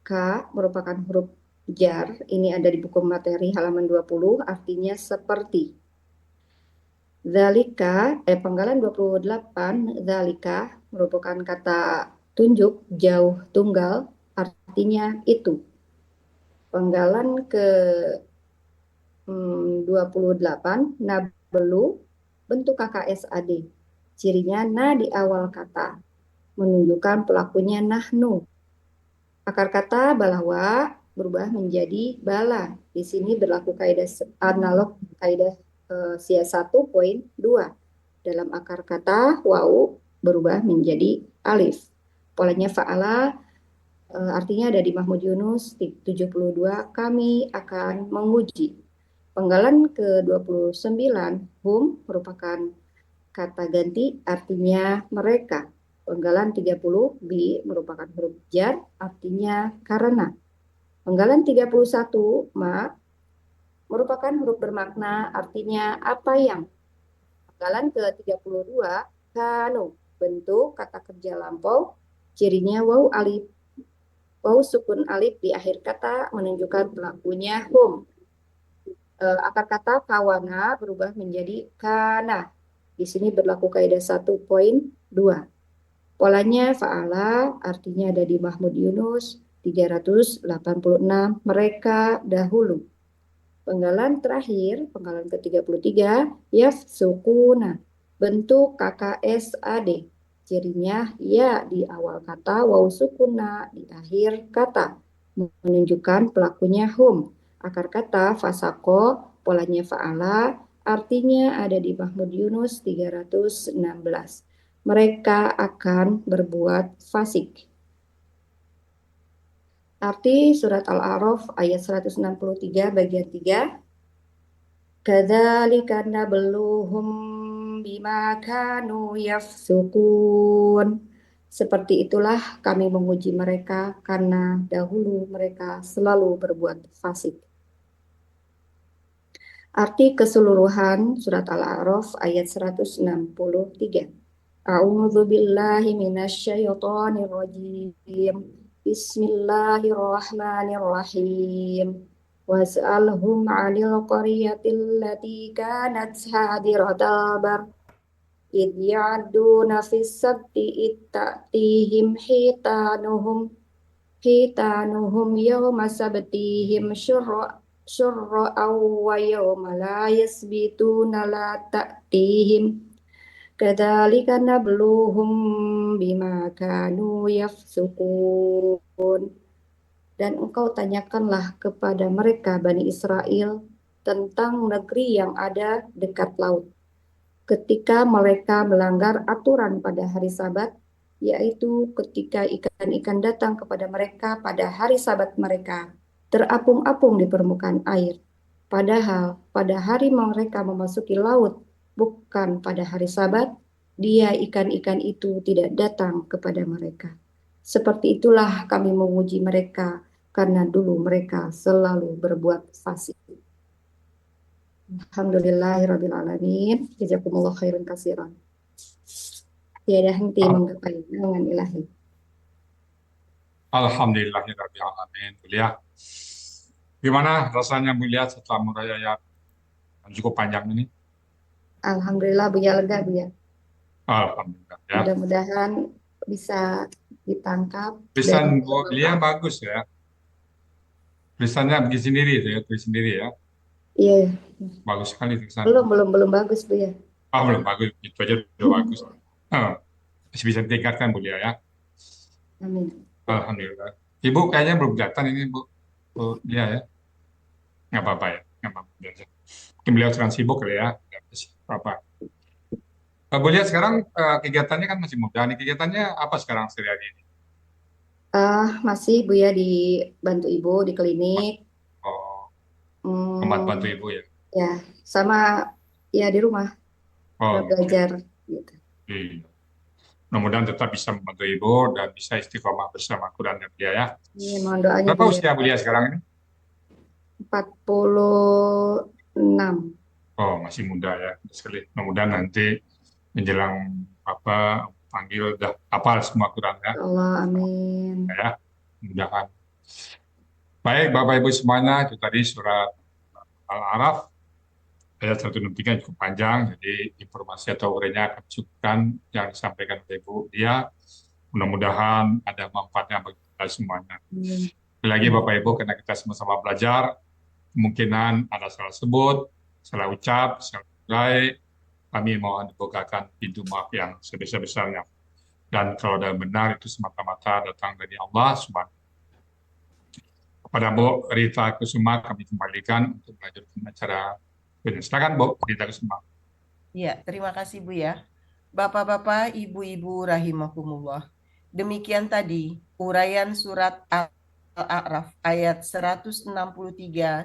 K merupakan huruf jar. Ini ada di buku materi halaman 20, artinya seperti. Zalika, penggalan 28, zalika merupakan kata tunjuk jauh tunggal, artinya itu. Penggalan ke 28, nabelu, bentuk KKSAD. Cirinya na di awal kata, menunjukkan pelakunya nahnu. Akar kata balawa berubah menjadi bala. Di sini berlaku kaidah analog kaidah sia 1.2. Dalam akar kata wau berubah menjadi alif. Polanya fa'ala, artinya ada di Mahmud Yunus 72, kami akan menguji. Penggalan ke-29, hum merupakan kata ganti, artinya mereka. Penggalan 30, bi merupakan huruf jar, artinya karena. Penggalan 31, ma merupakan huruf bermakna, artinya apa yang. Penggalan ke-32, kanu, bentuk kata kerja lampau, cirinya waw sukun alif di akhir kata menunjukkan pelakunya hum. Akar kata kawana berubah menjadi kana. Di sini berlaku kaidah 1.2. Polanya fa'ala, artinya ada di Mahmud Yunus 386, mereka dahulu. Penggalan terakhir, penggalan ke-33, yafsukuna, bentuk KKSAD. Cirinya ya di awal kata, waw sukuna di akhir kata, menunjukkan pelakunya hum. Akar kata fasako, polanya fa'ala, artinya ada di Mahmud Yunus 316. Mereka akan berbuat fasik. Arti surat Al-A'raf ayat 163 bagian 3. Kadzalika nabluhum bima kanu yafsukun. Seperti itulah kami menguji mereka karena dahulu mereka selalu berbuat fasik. Arti keseluruhan surat Al-A'raf ayat 163. A'udzu billahi minasyaitonir rajim. Bismillahirrahmanirrahim. Was'alhum 'anil qaryatil lati kanat hadiratal bar. Idh ya'duna fis sabti itta'tihim hitanuhum yawma sabtihim syurra'aw wa yawma la yasbituna la ta'tihim. Kadzalika nabluhum bima kanu yafsukun. Dan engkau tanyakanlah kepada mereka Bani Israel tentang negeri yang ada dekat laut. Ketika mereka melanggar aturan pada hari Sabat, yaitu ketika ikan-ikan datang kepada mereka pada hari Sabat mereka, terapung-apung di permukaan air. Padahal pada hari mereka memasuki laut, bukan pada hari Sabat, dia ikan-ikan itu tidak datang kepada mereka. Seperti itulah kami menguji mereka, karena dulu mereka selalu berbuat fasik. Alhamdulillahirrabbilalamin. Jazakumullah khairan kasiran. Tiada henti menggapai naungan ilahi. Alhamdulillahirrahmanirrahim. Bulia, gimana rasanya Bulia setelah murai ayat yang cukup panjang ini? Alhamdulillah Buya lega Buya. Alhamdulillah ya. Mudah-mudahan bisa ditangkap. Tulisan Bulia bagus ya. Tulisannya bikin sendiri itu ya, tulis sendiri ya. Iya, Bagus sekali tulisannya. belum bagus Buya. Belum bagus, itu aja udah bagus. Masih bisa ditingkatkan Bulia ya. Amin. Alhamdulillah. Ibu kayaknya belum kelihatan ini Bu Lia ya. Nggak apa-apa ya, nggak apa-apa. Biasa. Mungkin beliau sedang sibuk kali ya. Nggak apa-apa. Bu Lia sekarang kegiatannya kan masih muda. Nih kegiatannya apa sekarang sehari-hari ini? Masih Buya dibantu ibu di klinik. Membantu ibu ya. Ya, sama ya di rumah belajar gitu. Iya. Mudah-mudahan tetap bisa membantu ibu dan bisa istiqomah bersama Quran dan Bulia ya. Iya, mohon doanya Berapa Buya. usia Bulia sekarang ini? 46. Masih muda ya. Sekali. Mudah-mudahan nanti menjelang panggil udah hafal semua Quran ya. Allah, amin. Ya, mudah-mudahan. Baik, Bapak Ibu semuanya, itu tadi surat Al-A'raf ayat 163 cukup panjang, jadi informasi atau urainya akan cukupkan yang disampaikan oleh Ibu Dia. Mudah-mudahan ada manfaatnya bagi kita semuanya. Lagi Bapak Ibu, karena kita sama-sama belajar, kemungkinan ada salah sebut, salah ucap, salah urai, kami mohon dibukakan pintu maaf yang sebesar-besarnya. Dan kalau ada benar itu semata-mata datang dari Allah Subhanahu. Kepada Bu Rita Kusuma kami kembalikan untuk melanjutkan acara. Silakan Bu Rita Kusuma. Ya, terima kasih Bu ya. Bapak-bapak, ibu-ibu rahimakumullah. Demikian tadi uraian surat Al-A'raf ayat 163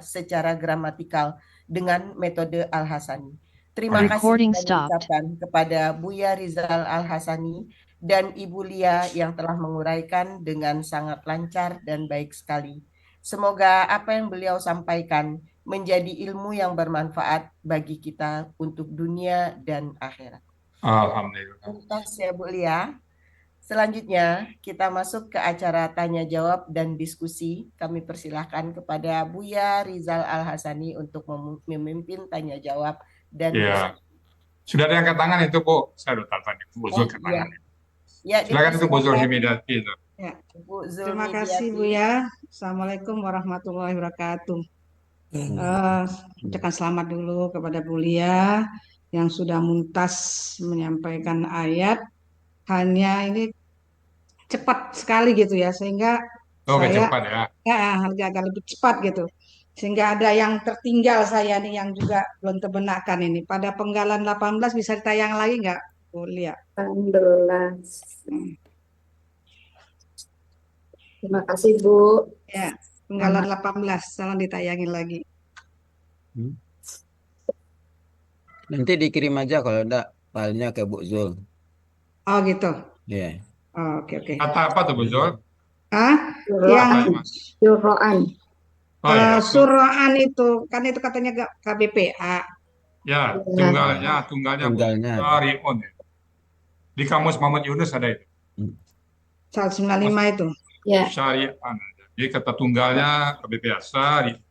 secara gramatikal dengan metode Al-Hasani. Terima kasih Recording kami stopped. ucapkan kepada Buya Rizal Al-Hasani dan Ibu Lia yang telah menguraikan dengan sangat lancar dan baik sekali. Semoga apa yang beliau sampaikan menjadi ilmu yang bermanfaat bagi kita untuk dunia dan akhirat. Alhamdulillah. Tuntas ya Bu Lia. Selanjutnya kita masuk ke acara tanya jawab dan diskusi. Kami persilahkan kepada Buya Rizal Al-Hasani untuk memimpin tanya jawab dan Ya. Sudah ada yang angkat tangan itu Bu. Saya udah telepon Bu Zul angkat tangan. Ya, silakan itu Bu Zul Himidati itu. Ya. Bu Zul Terima kasih Bu ya. Assalamualaikum warahmatullahi wabarakatuh. Ucapkan selamat dulu kepada Bu Lia yang sudah muntas menyampaikan ayat. Hanya ini cepat sekali gitu ya, sehingga saya cepat ya. agak lebih cepat gitu. Sehingga ada yang tertinggal saya nih yang juga belum terbenakkan ini. Pada penggalan 18 bisa ditayang lagi nggak Bu Lia? Alhamdulillah. Terima kasih Bu. Ya, penggalan 18 tolong ditayangin lagi. Nanti dikirim aja kalau enggak filenya ke Bu Zul. Oh gitu. Iya. Oh, oke. Kata apa tuh Bu Zul? Yang Syuro'an. Suraan itu kan itu katanya KBPA. Ya, tunggalnya Syari'un. Di kamus Muhammad Yunus ada itu. 195 itu. Ya. Syari'an. Jadi kata tunggalnya KBPA Syari'.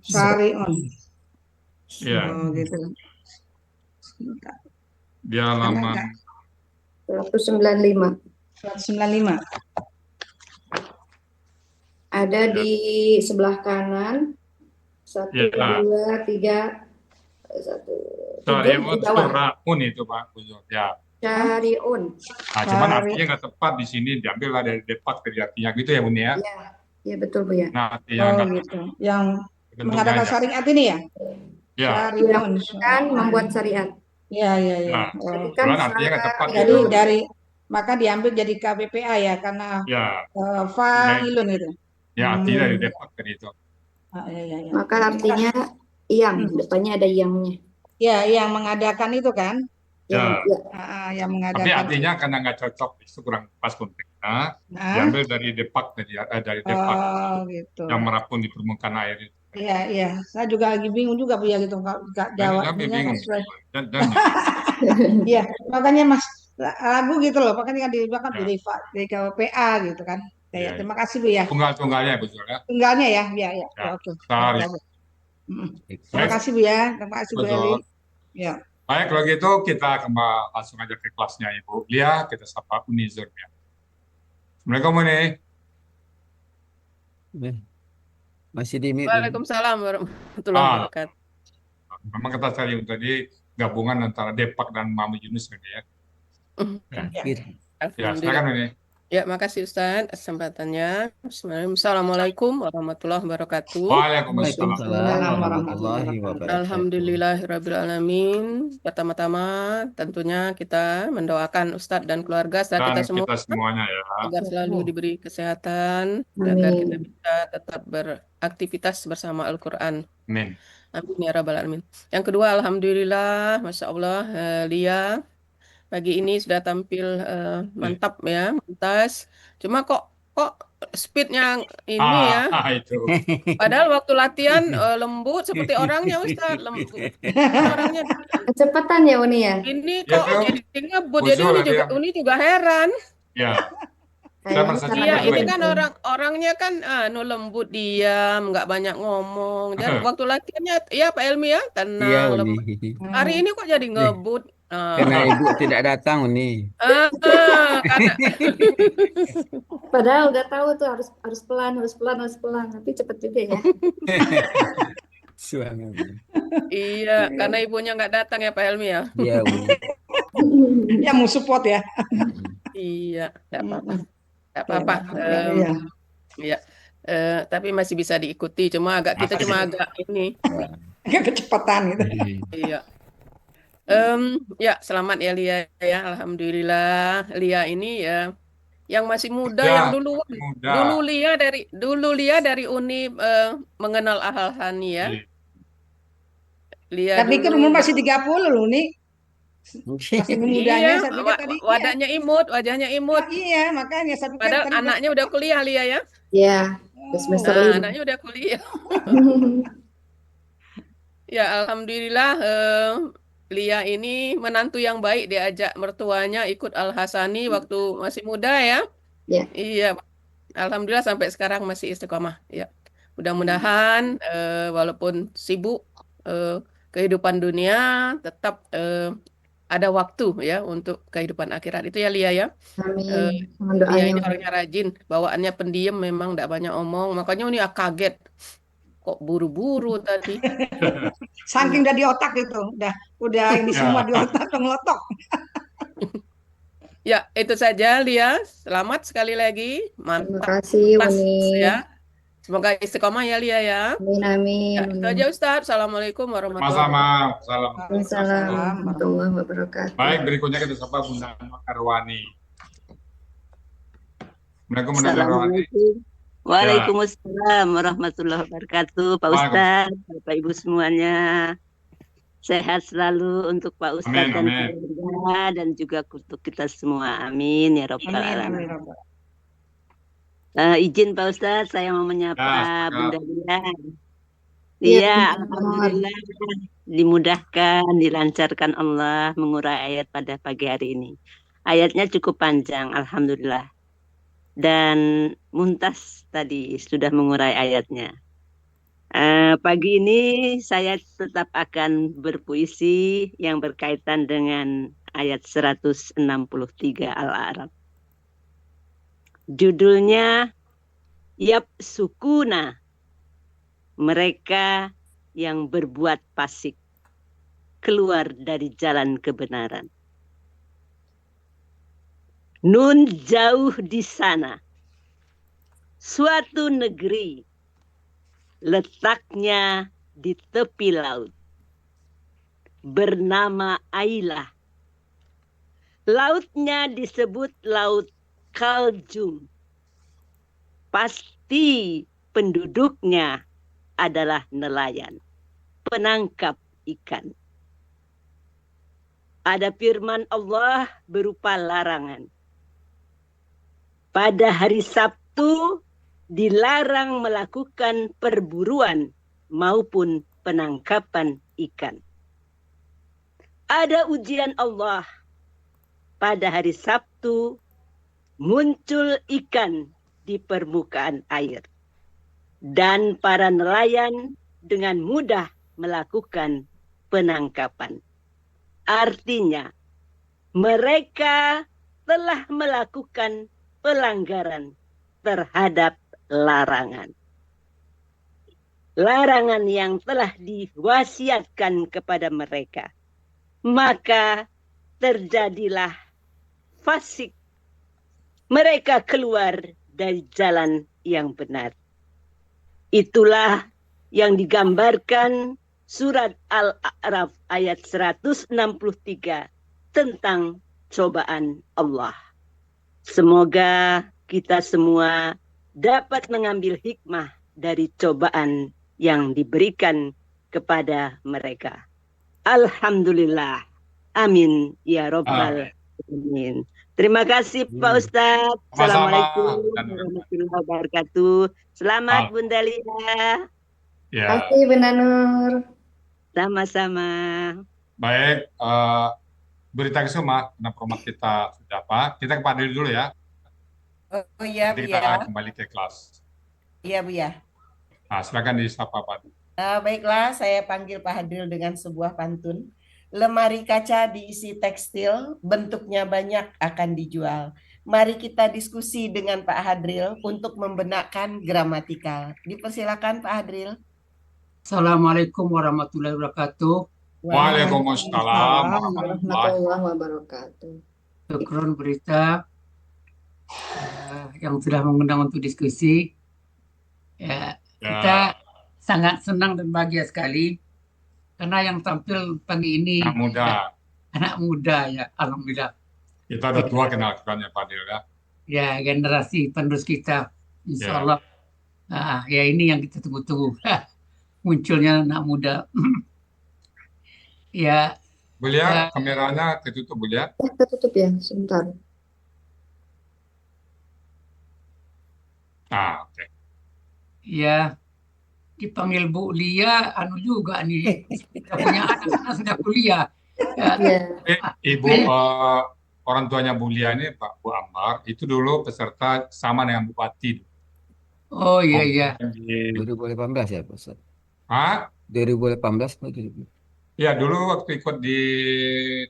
Syari'un. Ya. Oh gitu. Dia halaman 195. 195. Ada di sebelah kanan. 1, 2, 3. 1. Syari'un Sura'un itu Pak Bu Zul. Ya. Syari'un. Cuman artinya nggak tepat di sini, diambil lah dari depak dari artinya gitu ya Bun ya. Ya betul Bu ya. Nah, artinya gitu. Yang mengadakan syariat ini ya? Ya. Syari'un. Kan membuat syariat. Ya. Nah, kebetulan artinya nggak tepat. Jadi dari maka diambil jadi KBPA ya karena fa'ilun itu. Ya, artinya dari depak tadi itu. Ya. Maka artinya yang depannya ada yangnya. Ya, yang mengadakan itu kan, Ya, yang tapi mengadakan. artinya karena nggak cocok, itu kurang pas konteksnya, Nah, diambil dari Depak dari Depak gitu. yang merapun di permukaan air itu. Iya, iya. Saya juga lagi bingung juga Bu ya gitu, nggak Nah, ini Jawa sampai ininya bingung. nggak sesuai. Dan Iya, makanya Mas lagu gitu loh, makanya kan di belakang ya, dari KWPA gitu kan. Ya, ya, ya, terima kasih Bu ya. tunggal-tunggalnya betul ya. Tunggalnya ya, ya, ya, Ya, ya, oke. besar Ya, itu. Bu. Mm. Terima Baik, kasih Bu ya, terima kasih Bu Eli. betul. Ya. Baik, kalau gitu kita langsung aja ke kelasnya Ibu Lia, kita sapa Uni Zurnia. Assalamualaikum Uni. Masih di mute. Waalaikumsalam warahmatullahi Ah, wabarakatuh. memang kita cari tadi gabungan antara Depak dan Mami Yunus ini ya. Ya, Gitu. ya Alhamdulillah. silakan Uni. Ya, makasih Ustaz kesempatannya. Assalamualaikum warahmatullahi wabarakatuh. Waalaikumsalam. Waalaikumsalam warahmatullahi wabarakatuh. Alhamdulillahirrabbilalamin. Pertama-tama tentunya kita mendoakan Ustadz dan keluarga serta Dan kita semua kita semuanya ya. agar selalu diberi kesehatan, agar kita Amin. bisa tetap beraktivitas bersama Al-Quran. Amin. Amin ya Rabbal Alamin. Yang kedua, Alhamdulillah, Masya Allah, Lia pagi ini sudah tampil mantap ya, mumtaz. Cuma kok speednya ini ya. Itu. Padahal waktu latihan lembut seperti orangnya Ustaz, lembut. Kan orangnya Kecepatan ya Uni ya? ini Ya, kok tuh. jadi ngebut. Bu Jadi Zul, Uni juga heran. Ya, saya Kayaknya merasa karena Iya, juga ini ini. kan orangnya kan lembut, diam, nggak banyak ngomong. Dan waktu latihannya ya Pak Elmi ya, Iya, tenang, Uni. lembut. Hari ini kok jadi ngebut. Karena ibu tidak datang, Uni. Karena padahal udah tahu tuh harus pelan, tapi cepet juga ya. Suami. iya, karena ibunya nggak datang ya Pak Elmi ya. Iya, Uni. Ya mau support ya. Iya, nggak apa-apa. Nggak apa-apa. Iya. Iya. Tapi masih bisa diikuti. Kita cuma agak ini. Agak kecepatan gitu. Iya. Ya, selamat ya Lia ya. Alhamdulillah Lia ini ya yang masih muda, Ya, yang dulu muda. dulu Lia dari Uni mengenal Al-Hani ya. Iya. Lia Saya pikir dulu umur masih 30 loh nih. Pas ini mudanya iya, saya pikir tadi iya. wajahnya imut. Iya, makanya saya pikir Padahal tadi anaknya udah kuliah Lia ya. Ya, semester Nah, 5. anaknya udah kuliah. Ya, alhamdulillah Lia ini menantu yang baik, diajak mertuanya ikut Al-Hasani waktu masih muda ya. Ya. Iya, alhamdulillah sampai sekarang masih istiqomah. Ya, mudah-mudahan walaupun sibuk kehidupan dunia tetap ada waktu ya untuk kehidupan akhirat. Itu ya Lia ya. Amin. Mohon Lia doanya. ini orangnya rajin, bawaannya pendiam, memang tidak banyak omong. Makanya ini kaget. Kok buru-buru tadi? saking udah di otak itu, udah ini semua di otak ngelotok. Ya, itu saja Lia. Selamat sekali lagi. Terima Mantap. kasih Pas, Uni. ya. Semoga istiqomah ya Lia ya. Amin. Ya, itu aja Ustaz. Assalamualaikum warahmatullahi Sama-sama. wabarakatuh. Salam. Waalaikumsalam warahmatullahi wabarakatuh. Baik, berikutnya kita sapa Bunda Arwani. Assalamualaikum Bunda Arwani. Waalaikumsalam warahmatullahi wabarakatuh. Pak Ustadz, Bapak Ibu semuanya. Sehat selalu untuk Pak Ustadz dan keluarga dan juga untuk kita semua. Amin ya Rabbal Alamin. Izin Pak Ustadz, saya mau menyapa Bunda Lia. Iya, alhamdulillah dimudahkan, dilancarkan Allah mengurai ayat pada pagi hari ini. Ayatnya cukup panjang, alhamdulillah. Dan Muntas tadi sudah mengurai ayatnya. Pagi ini saya tetap akan berpuisi yang berkaitan dengan ayat 163 Al-A'raf. Judulnya Yab Sukuna, mereka yang berbuat fasik keluar dari jalan kebenaran. Nun jauh di sana, suatu negeri letaknya di tepi laut, bernama Ailah. Lautnya disebut Laut Kaljum. Pasti penduduknya adalah nelayan, penangkap ikan. ada firman Allah berupa larangan. Pada hari Sabtu dilarang melakukan perburuan maupun penangkapan ikan. Ada ujian Allah. Pada hari Sabtu muncul ikan di permukaan air. Dan para nelayan dengan mudah melakukan penangkapan. Artinya, mereka telah melakukan pelanggaran terhadap larangan. Larangan yang telah diwasiatkan kepada mereka. Maka terjadilah fasik. Mereka keluar dari jalan yang benar. Itulah yang digambarkan surat Al-A'raf ayat 163 tentang cobaan Allah. Semoga kita semua dapat mengambil hikmah dari cobaan yang diberikan kepada mereka. Alhamdulillah. Amin ya Rabbal alamin. Terima kasih Pak Ustadz. Assalamualaikum warahmatullahi wabarakatuh. Selamat Bunda Lia. Terima kasih Bunda Nur. Sama-sama. Baik, berita kesuma karena format kita sudah apa. Kita ke Pak Adil dulu ya. Oh iya, Nanti Bu kita ya. kembali ke kelas. Iya, Bu ya. Nah, silakan disapa Pak Adil. Baiklah, saya panggil Pak Hadril dengan sebuah pantun. Lemari kaca diisi tekstil, bentuknya banyak akan dijual. Mari kita diskusi dengan Pak Hadril untuk membenarkan gramatikal. Dipersilakan Pak Hadril. Assalamualaikum warahmatullahi wabarakatuh. Waalaikumsalam warahmatullahi wabarakatuh. Syukron berita yang sudah mengundang untuk diskusi. Kita sangat senang dan bahagia sekali karena yang tampil pagi ini anak muda ya, alhamdulillah. Kita ada dua kenal Al-Qurannya Pak Adil ya. Ya, generasi penerus kita, insya Allah. Ya ini yang kita tunggu-tunggu. Munculnya anak muda. Ya. Bulia, kameranya ketutup Bulia. Ketutup ya, sebentar. Oke. Ya, dipanggil Bu Lia, anu juga nih. Punya anak sudah kuliah. Ibu, orang tuanya Bu Lia ini Pak Bu Ambar, itu dulu peserta sama dengan Bupati. Oh iya. 2018 ya Pak Ustaz? 2018 Pak? Ya, dulu waktu ikut di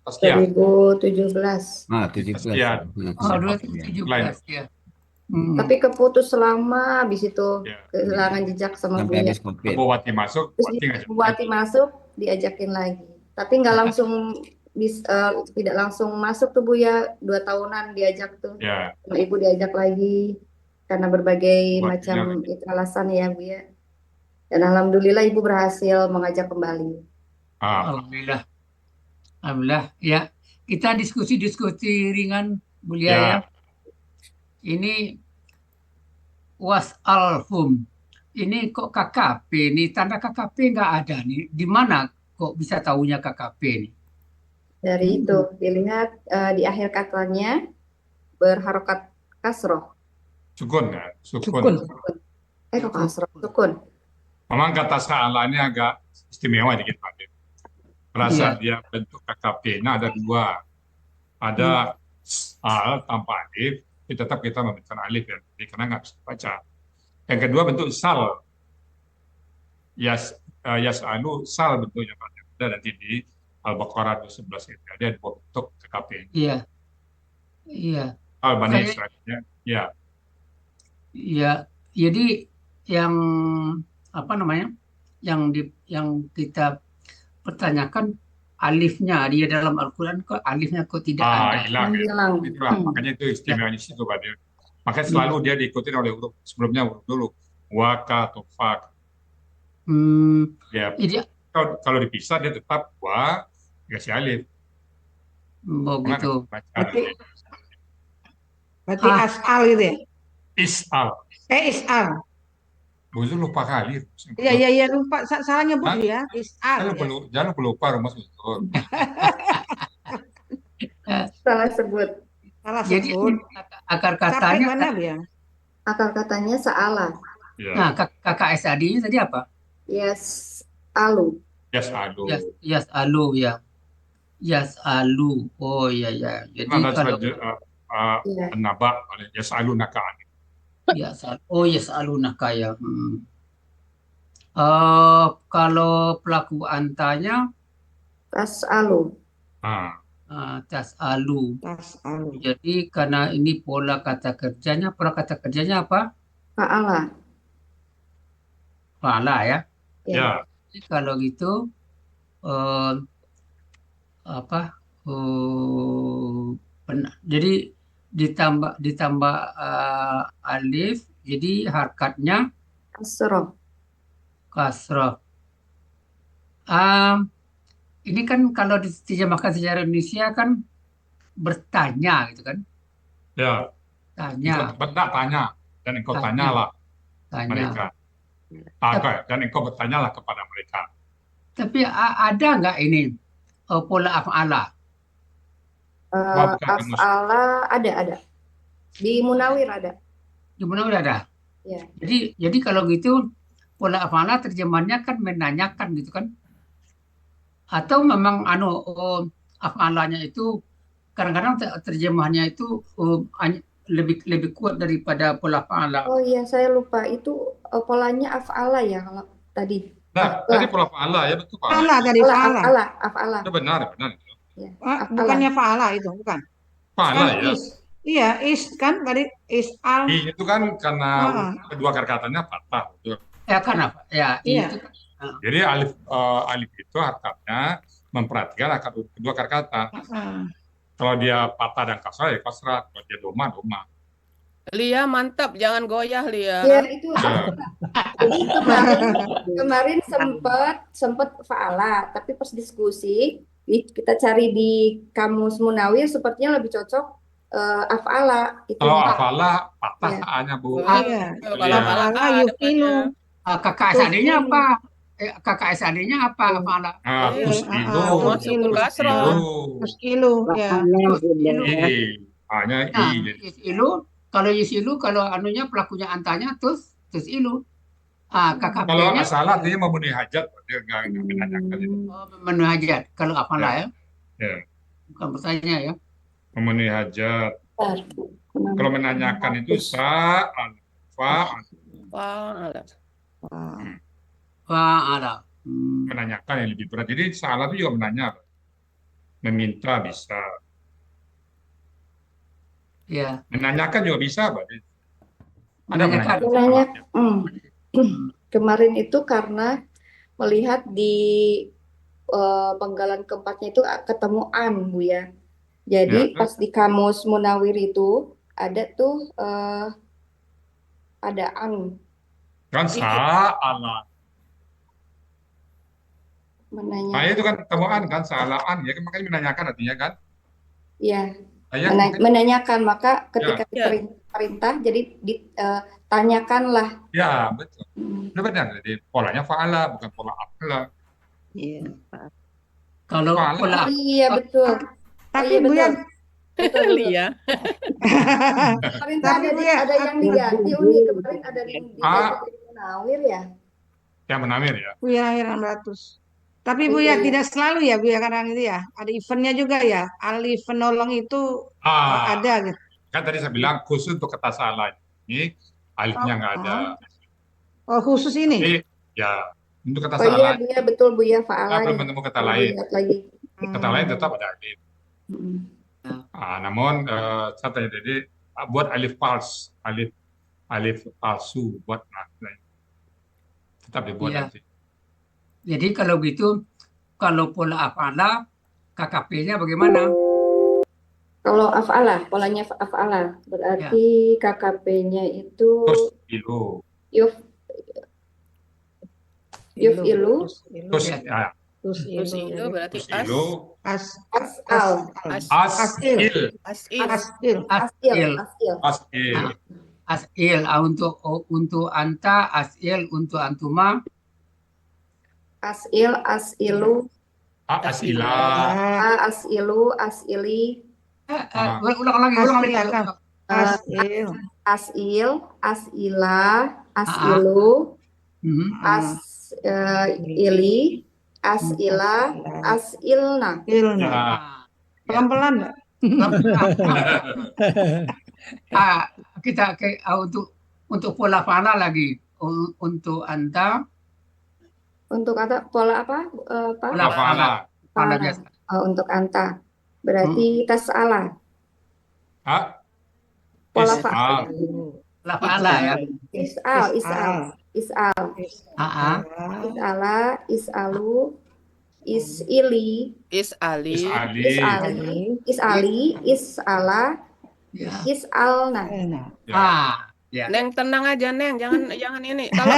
Tazkiyah. 2017. 17. Oh, 2017 ya. Tapi keputus lama habis itu kehilangan jejak sama Buya. Bupati masuk, Bupati masuk diajakin lagi. Tapi nggak langsung tidak langsung masuk tuh Buya, 2 tahunan diajak tuh. Sama Ibu diajak lagi karena berbagai macam alasan ya Buya. Dan alhamdulillah Ibu berhasil mengajak kembali. Alhamdulillah. Alhamdulillah ya. Kita diskusi ringan Bu Lia ya. Ini was'alhum. Ini kok KKP nih, tanda KKP nggak ada nih. Di mana kok bisa tahunya KKP nih? Dari itu dilihat di akhir katanya berharokat kasroh. Sukun ya, sukun. Kok kasroh, sukun. Memang kata salah ini agak istimewa dikit Pak. Perasaan dia bentuk KKP. Nah ada 2. Ada al tanpa alif. Tetap kita memberikan alif ya, karena nggak bisa baca. Yang kedua bentuk sal. Yas'alu sal bentuknya Pak. Ada nanti di Al-Baqarah 11 itu ada 2 bentuk KKP. Iya. Al-Bani Israilnya, ya. Iya. Jadi yang apa namanya? Yang kita pertanyakan alifnya dia dalam Al-Quran kok alifnya kok tidak ada. Hilang. Itulah makanya itu istimewa di situ Pak. Makanya selalu dia diikuti oleh huruf sebelumnya huruf dulu waka atau fak. Ya. Kalau dipisah dia tetap wa dikasih alif. Begitu. Berarti as'al gitu ya? Is'al. Is'al. Bu Zul lupa kali. Iya lupa, salah nyebut ya. Is'al. Jangan lupa rumah Zul. Salah sebut. Salah Jadi sebut. akar Capek katanya, mana Bu ya? Akar katanya salah. nah kakak SAD-nya tadi apa? Yes, alu. Yes, aduh. Yas alu ya. Yas alu. Oh iya ya. Jadi Ada kalau Iya. naba, yes, alunaka. yas alunaka ya. Kalau pelaku antanya Tas alu. tas alu. Tas alu. Jadi karena ini pola kata kerjanya apa? Fa'ala. Fala ya. Ya. Jadi kalau gitu apa? Jadi ditambah alif, jadi harkatnya Kasroh. kasroh. Ini kan kalau diterjemahkan secara Indonesia kan bertanya gitu kan? Ya. Tanya. Benar tanya dan engkau tanyalah mereka. Dan engkau bertanyalah kepada mereka. Tapi ada nggak ini pola af'ala? Af'ala ada. Di Munawir ada. Di Munawir ada. Ya. Jadi kalau gitu pola af'ala terjemahannya kan menanyakan gitu kan? Atau memang af'alanya itu kadang-kadang terjemahannya itu lebih kuat daripada pola fa'ala. Oh iya, saya lupa. Itu polanya af'ala ya kalau tadi. Nah, tadi pola fa'ala ya, betul Pak. Fa'ala tadi, fa'ala. Af'ala. Itu benar. Ya, bukannya fa'ala itu, bukan. Fa'ala ya. Iya, is kan tadi is al. Itu kan karena kedua katanya patah. Betul. Ya kan apa? Ya, iya. Itu kan. Jadi alif itu harkatnya memperhatikan kedua kata. Kalau dia patah dan kasrah ya kasrah, kalau dia doma. Lia mantap, jangan goyah Lia. Ya itu. Jadi kemarin sempat fa'ala, tapi pas diskusi kita cari di kamus Munawir sepertinya lebih cocok af'ala. Kalau af'ala patah hanya Bu. Kalau af'ala yukilu. Kakak SAD-nya apa? Kakak SAD-nya apa af'ala? Masuk kasroh. Tuskilu ya. Hanya Yisilu, kalau anunya pelakunya antanya terus ilu. KKP-nya kalau nggak salah artinya memenuhi hajat, dia nggak menanyakan itu. Memenuhi hajat. Kalau apalah ya? Bukan bertanya ya. Memenuhi hajat. Kalau menanyakan itu fa'ala. Menanyakan yang lebih berat. Jadi salah itu juga menanya, meminta bisa. Ya. Menanyakan juga bisa, Pak. Ada menanyakan. Kemarin itu karena melihat di penggalan keempatnya itu ketemu an, Bu ya. Jadi pas di kamus Munawir itu ada tuh ada an. Kan salah. Nah itu kan ketemuan kan salaan ya, makanya menanyakan artinya kan? Iya. Menanyakan, maka ketika diperintah jadi ditanyakanlah. Ya betul. Benar. Jadi polanya fa'ala bukan pola af'ala. Iya. Kalau pola iya betul. Tapi Bu ya. Betul. Iya. Kemarin ada yang diganti kemarin ada yang diganti Munawir ya. Yang Munawir ya. Bu ya 600. Tapi Bu ya tidak selalu ya Bu ya, kadang itu ya. Ada eventnya juga ya. Alif penolong itu ada gitu. Kan tadi saya bilang khusus untuk kata salah ini alifnya nggak ada. Oh khusus ini? Jadi, ya untuk kata salah. Iya betul Bu ya fa'ala. Belum menemu kata lain. Kata lain tetap ada alif. Namun saya tanya jadi buat alif palsu buat tetap dibuat nanti. Jadi kalau gitu, kalau pola af'ala, KKP-nya bagaimana? Kalau af'ala, polanya af'ala, berarti KKP-nya itu yuf'ilu. Tusilu berarti As'il untuk anta, as'il untuk antuma. As'ilu, As'ila. As'ilu, as'ili. Ulang lagi, ulang lagi. Asil, Kak. Asil. Asil, asila, Ah, asilu, mhm. ili, asila, asilna. Ilna. Ya. Ya. Pelan-pelan nggak? Kita untuk pola fana lagi. Untuk anta Untuk kata pola apa? Pak? pola fana Fala. biasa. Untuk anta. Berarti tas'ala. Ah, Pola is'al. fa'al. Pola fana ya. Is'al. Is'ala. Is'ala, is'alu, is'ili, Is'ali. is'ala, Ya. is'alna. Nah, Ya. Neng tenang aja Neng, jangan ini. Kalau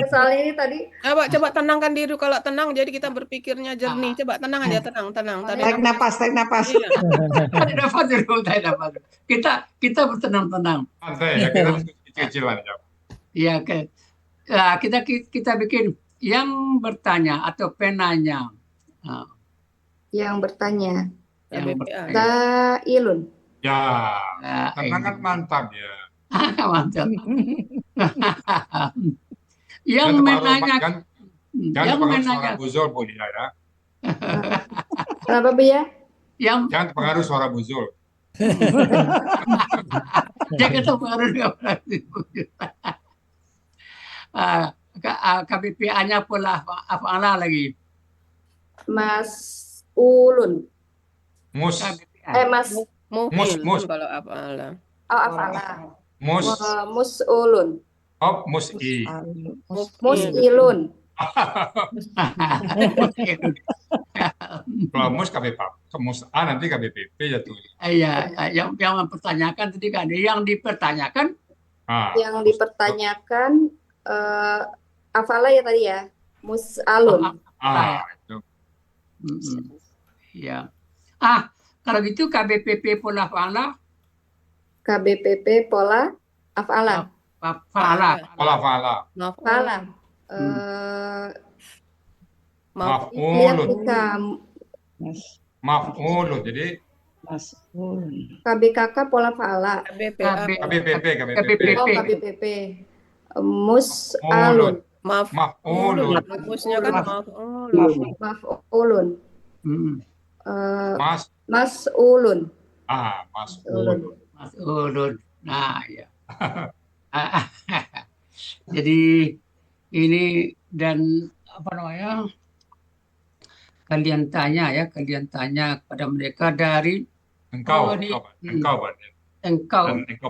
Soalnya ini tadi coba tenangkan diri. Kalau tenang jadi kita berpikirnya jernih. Coba tenang aja, tenang. Tadi tarik napas. Iya. Tarik nafas dulu. Kita bertenang-tenang. Santai ya, kita diskusi kecil-kecilan ya. Ya, kita bikin yang bertanya atau penanya. Nah, yang bertanya. yang KBPA. bertanya. Ilun. Ya, tenang kan mantap ya. Mantap. Yang Jangan menanya, jangan terpengaruh suara buzul Bu Lia ya. Kenapa Bu ya? Jangan terpengaruh suara buzul. Jangan terpengaruh dengan KBPA-nya pula afala lagi. Mas Ulun. Mus. Mas Mus. Kalau apa? Afala. Mus. Mus Ulun. Oh, musi. Mus Ilun. Kalau mus KBPP, mus A nanti KBPP jatuh. Iya, yang mempertanyakan tadi kan, yang dipertanyakan. Yang dipertanyakan afala ya tadi ya, Mus Alun. Itu. Ya. Kalau gitu KBPP pola fa'ala. KBPP pola afala. Fa'ala. Maf'ulun. Jadi KBKK pola fa'ala. KBPP. Mus Alun. Maf'ulun. Musnya kan Maf'ulun. Mas Ulun. Mas Ulun. Nah, ya. Jadi ini dan apa namanya? Kalian tanya kepada mereka dari engkau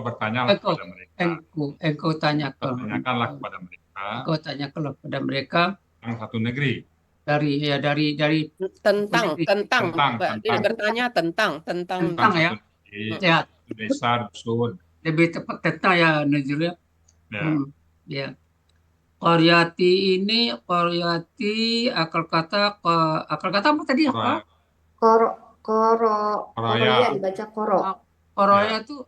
bertanya kepada mereka. Engkau tanyakanlah kepada mereka. Engkau tanyakanlah kepada mereka tentang satu negeri. Dari tentang. Dia bertanya tentang ya. Ya. Desa, dusun. Lebih tepat tentang ya Nazir ya. Ya. Qaryati akal kata apa tadi apa? Koroya dibaca koro. Koroya itu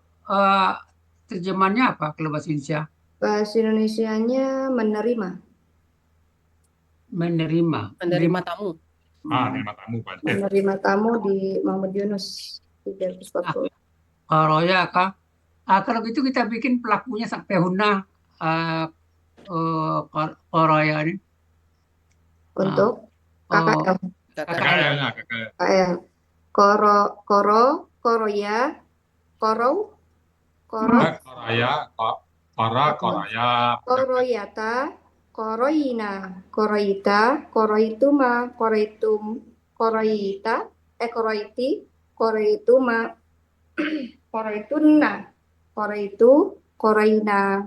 terjemahannya apa kalau bahasa Indonesia? Bahasa Indonesianya menerima tamu. Menerima tamu di Muhammad Yunus 340. Koroya kah? Kalau gitu kita bikin pelakunya sampai hunna Koroya ini. Untuk KKL. KKL. Koroya, koroyata, koroyina, koroyita, koroituma, koroyita, koroiti, koroituma, koroituna, koroitu, koroina.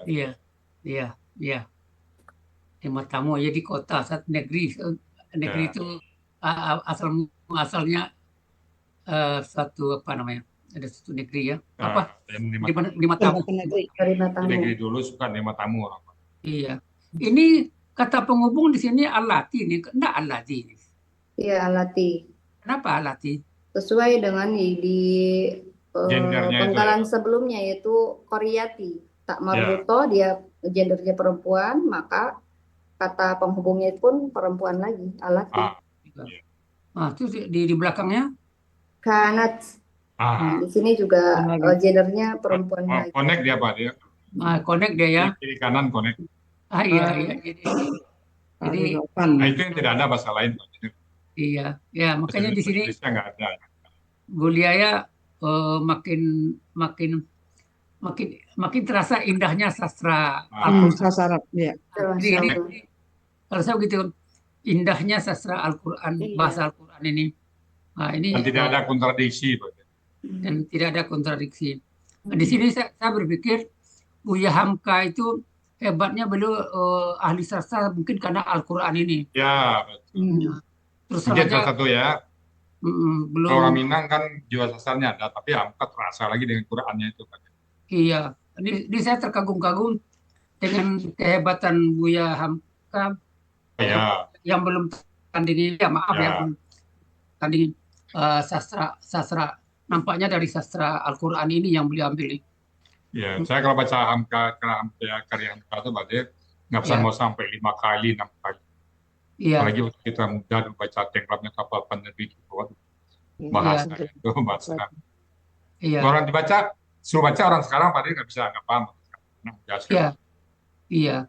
Iya. Tema tamu ya di kota saat negeri itu asalnya satu apa namanya? Ada satu negeri ya. Apa? Lima tamu. Negeri dulu suka lima tamu orang. Iya. Ini kata penghubung di sini alati nih, enggak alati. Iya, alati. Kenapa alati? Sesuai dengan di penggalan sebelumnya yaitu Koryati. Tak marbuto dia gendernya perempuan, maka kata penghubungnya pun perempuan lagi, alati. Terus di belakangnya? Kanat. Ah, Di sini juga gendernya perempuan lagi. connect dia Pak dia. Connect dia ya. Kiri kanan connect. Iya. Jadi Nah, itu yang tidak ada bahasa lain Pak. iya, ya makanya di sini Indonesia nggak ada. Bulia ya makin terasa indahnya sastra Al-Quran. Sastra Arab, ya. Jadi, kalau saya begitu, indahnya sastra Al-Quran, bahasa Al-Quran ini. Nah, ini Dan tidak ada kontradiksi Pak. dan tidak ada kontradiksi. Nah, di sini saya berpikir Buya Hamka itu hebatnya beliau ahli sastra mungkin karena Al-Quran ini. Ya, betul. Terus Mungkin saja salah satu ya. belum. Kalau orang Minang kan jiwa sastranya ada, tapi Hamka terasa lagi dengan Qurannya itu Pak. Iya, ini saya terkagum-kagum dengan kehebatan Buya Hamka yang belum tandingi, ya maaf ya, belum tandingi sastra. Nampaknya dari sastra Al-Quran ini yang beliau ambil. Ya, saya kalau baca karya Hamka itu Pak Dir, nggak bisa mau sampai 5 kali, 6 kali. Iya. Apalagi waktu kita muda dulu baca Tenggelamnya Kapal Penerbit itu, bahasa itu bahasa. Iya. Orang dibaca, suruh baca orang sekarang Pak Dir nggak bisa, nggak paham. Iya,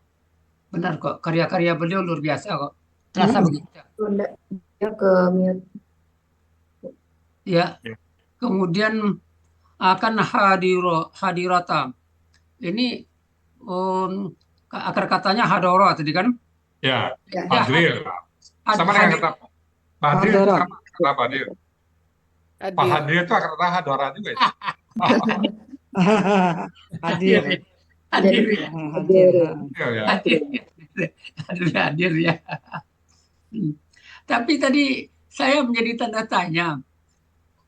benar kok. Karya-karya beliau luar biasa kok. Terasa begitu. Ke mute. Ya. Kemudian akan hadirata. Ini akar katanya hadoro tadi kan? Ya, hadir. Sama dengan kata hadir sama kata hadir. Pak Hadir itu akar kata hadora juga ya. Hadir. Hadir ya. Tapi tadi saya menjadi tanda tanya.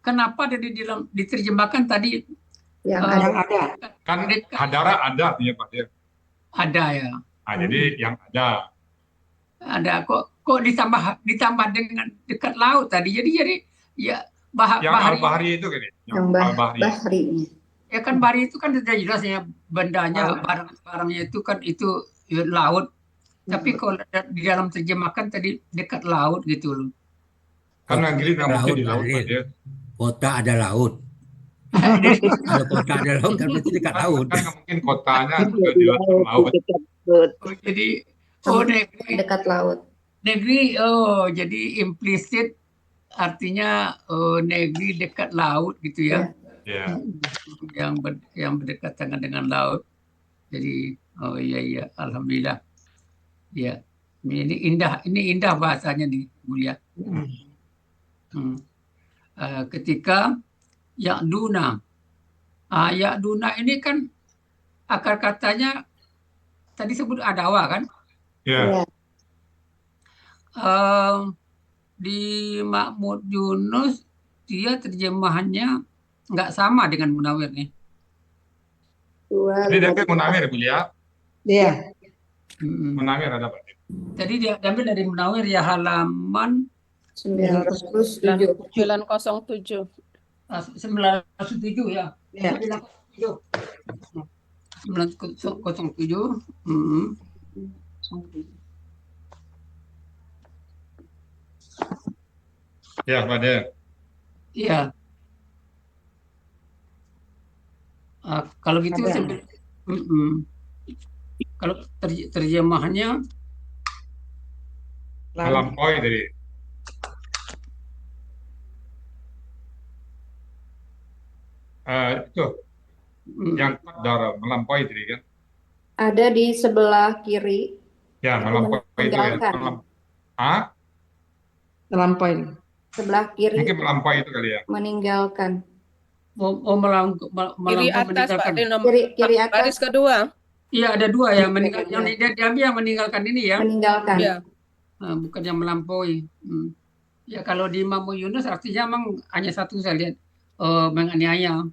Kenapa diterjemahkan tadi yang ada? Kan hadara ada artinya Pak Dir. Ada ya. Nah, jadi yang ada. Ada kok ditambah dengan dekat laut tadi. Jadi ya yang al-bahri itu gini. Yang bahri. Ya kan bahri itu kan sudah jelas ya bendanya, barang-barangnya itu kan itu laut. Tapi kalau di dalam terjemahkan tadi dekat laut gitu loh. Karena Anggili nggak mungkin di laut Pak Dir. Kota ada laut. Kalau kota ada laut kan berarti dekat laut. Kan nggak mungkin kotanya juga di laut. Jadi negeri dekat laut. Negeri jadi implisit artinya negeri dekat laut gitu ya. Ya. Yang berdekatan dengan laut. Jadi iya alhamdulillah. Ya. Ini indah bahasanya nih Mulia. Ketika Ya'duna. Ya'duna ini kan akar katanya tadi sebut adawa kan? Ya. Di Mahmud Yunus dia terjemahannya nggak sama dengan Munawir nih. Ini dari Munawir Mulia. Iya. Munawir ada Pak. Tadi dia ambil dari Munawir ya halaman 907 ya. 907. Ya, Pak Der. Iya. Kalau gitu kalau terjemahannya melampaui dari itu yang darah melampaui tadi kan? Ada di sebelah kiri. Ya, melampaui itu ya. Melampaui. Sebelah kiri. Mungkin melampaui itu kali ya. Meninggalkan. Kiri atas Pak, kiri atas. Baris kedua. Iya ada dua ya, yang meninggalkan ini ya. Meninggalkan. Ya. Bukan yang melampaui. Ya kalau di Imam Yunus artinya memang hanya satu saya lihat menganiaya.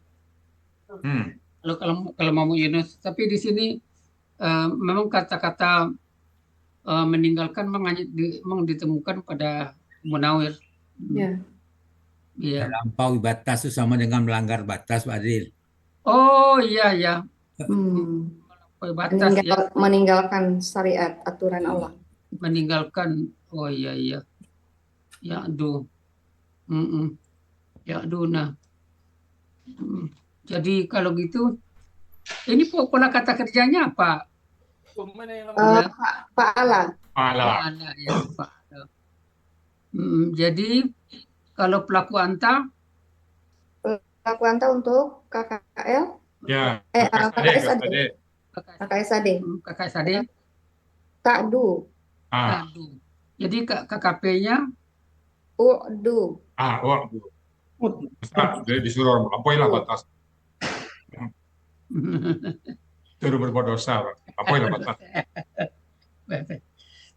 Kalau Imam Yunus, tapi di sini memang kata-kata meninggalkan memang ditemukan pada Munawir. Ya. Iya. Melampaui batas itu sama dengan melanggar batas, Pak Adil. Oh iya ya. Batas, meninggalkan syariat aturan Allah. Meninggalkan, oh iya. Ya aduh. Ya'duna. Jadi kalau gitu, ini pola kata kerjanya apa? Ya, Pak Ala. Ala. Ala, ya, Pak. Jadi kalau pelaku anta, Pelaku anta untuk KKL, Ya, KKSAD. KKSAD. KKSAD, Takdu, Ah, Tadu. Jadi KKP-nya Udu, waduh. Ustaz, disuruh orang melampaui lah batas. Suruh berbuat dosa, melampaui lah batas.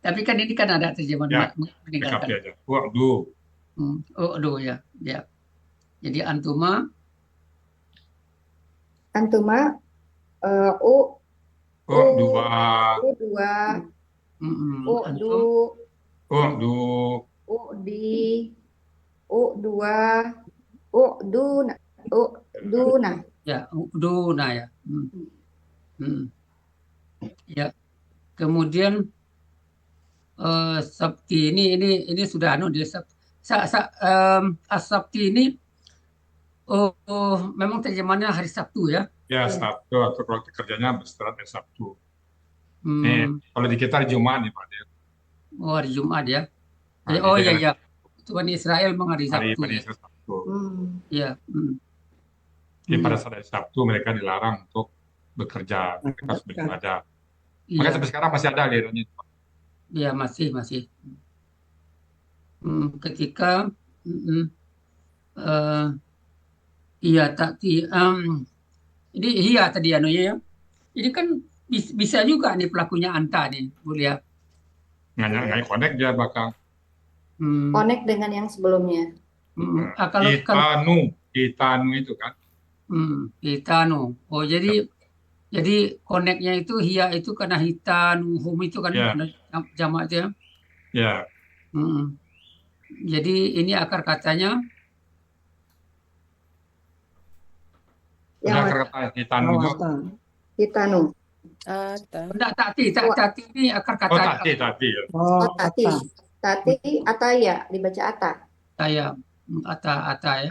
Tapi kan ini kan ada terjemahan Ya, PKP meninggalkan. aja. Waduh. Oh, aduh ya, ya. Jadi antuma, Antuma, U, Dua. U2, antum, Udu, Waduh. Udi, U2, Uduna, Uduna. ya, uduna ya. Ya. Kemudian Sabti ini sudah di Sabti ini memang terjemahannya hari Sabtu ya. Ya, Sabtu atau kalau kerjanya beristirahat hari Sabtu. Hmm. Kalau di kita hari Jumat nih Pak. Oh, hari Jumat ya. Nah, Oh jadi iya ya. Itu Bani Israel memang hari hari Sabtu ya. Sabtu. Iya. Jadi pada saat hari Sabtu mereka dilarang untuk bekerja, mereka harus beribadah. Iya. Makanya sampai sekarang masih ada alirannya. Iya, masih. Ketika iya tadi ini iya tadi ya. Ini kan bisa juga nih pelakunya anta nih, Bu Lia. Nggak connect dia bakal. Connect dengan yang sebelumnya. Kalau Itanu itu kan. Hitanu. Oh, jadi connect-nya itu hia itu karena hitanu, hum itu kan Ya. karena jamak itu ya. Ya, Jadi ini akar katanya Yang akar kata Itanu itu. Hitanu. enggak tati ini akar Oh, kata tati ya. Tati. Tati, Ataya, dibaca Ata. saya ata ya.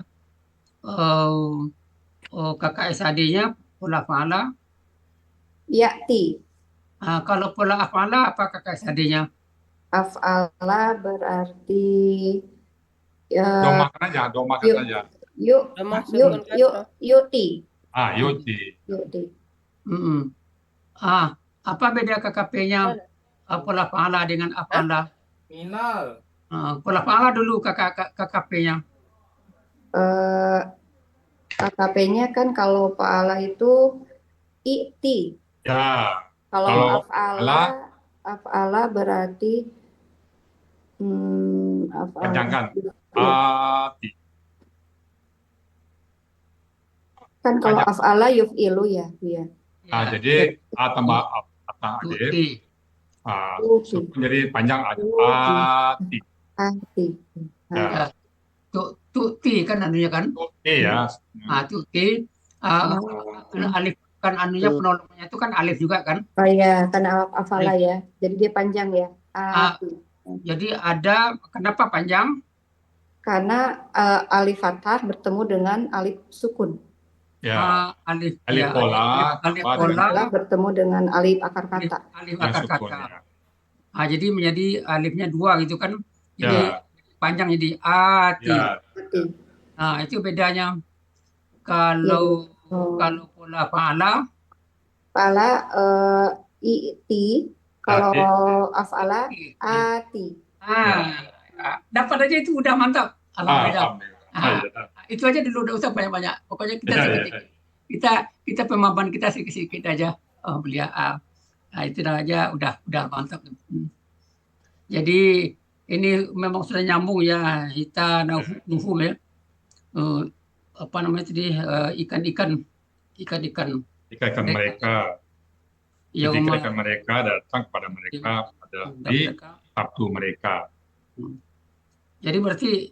Kakak SAD-nya pola fa'ala. Ya'ti. Kalau pola af'ala apa kakak SAD-nya? Af'ala berarti Domakan aja. Yuti. Yuti. Yuti. Apa beda KKP-nya pola fa'ala dengan af'ala? Minal. Pola fa'ala dulu KKP-nya. KKP-nya kan kalau fa'ala itu i'ti. Ya. Kalau af'ala berarti Panjangkan. Ati. Kan kalau af'ala yuf'ilu ya. Jadi A tambah alif. Jadi panjang ati. Ati. Ya. Tu'ti kan anunya kan? Tu'ti ya. Tu'ti. Alif kan anunya penolongnya itu kan alif juga kan? Oh iya, karena af'ala ya. Jadi dia panjang ya. Ati. Jadi kenapa panjang? Karena alif fathah bertemu dengan alif sukun. Ya. Alif pola bertemu dengan alif akar kata. Alif akar kata. Jadi menjadi alifnya dua gitu kan? Jadi panjang jadi ati. Nah, itu bedanya. Kalau pola fa'ala i'ti, kalau af'ala ati. Dapat aja itu udah mantap. Alhamdulillah. Itu aja dulu, udah usah banyak-banyak. Pokoknya kita pemahaman kita sedikit aja. Beliau itu aja udah mantap. Jadi ini memang sudah nyambung ya, hita nuhum ya. Apa namanya tadi ikan-ikan mereka. Ketika ikan mereka datang kepada mereka pada hari Sabtu mereka. Jadi berarti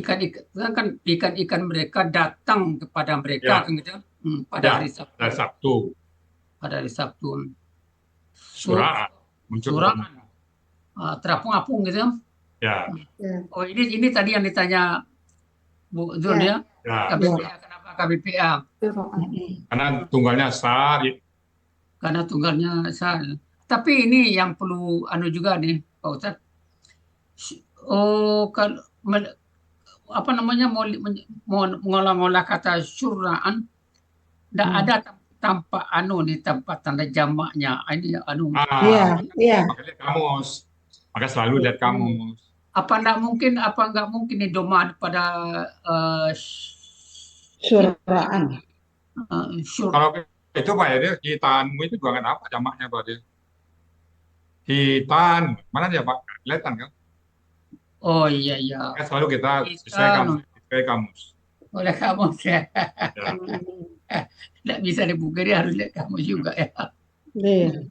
ikan-ikan mereka datang kepada mereka kan gitu pada hari Sabtu. Pada hari Sabtu. Surah terapung-apung gitu. Ya. Oh, ini tadi yang ditanya Bu Zul Ya, ya. Ya, KBPA, kenapa KBPA? Syuro'ah. karena tunggalnya sar. Karena tunggalnya saya. Tapi ini yang perlu juga nih, Pak Ustadz. Oh, kan apa namanya mau mengolah-ngolah kata syuraan, tidak ada tanpa nih tanpa tanda jamaknya. Ini Iya, iya. Maka lihat kamus. Maka selalu lihat kamus. apa nggak mungkin nih doma pada Suraan. Kalau itu Pak ya, hitanmu itu juga nggak apa jamaknya Pak dia. Hitan, mana dia Pak? Kelihatan kan? Oh iya. Maka selalu kita Hitan. sesuai kamus. Oleh kamu ya. Ya. Tidak bisa dibuka, dia harus lihat kamu juga ya. Iya.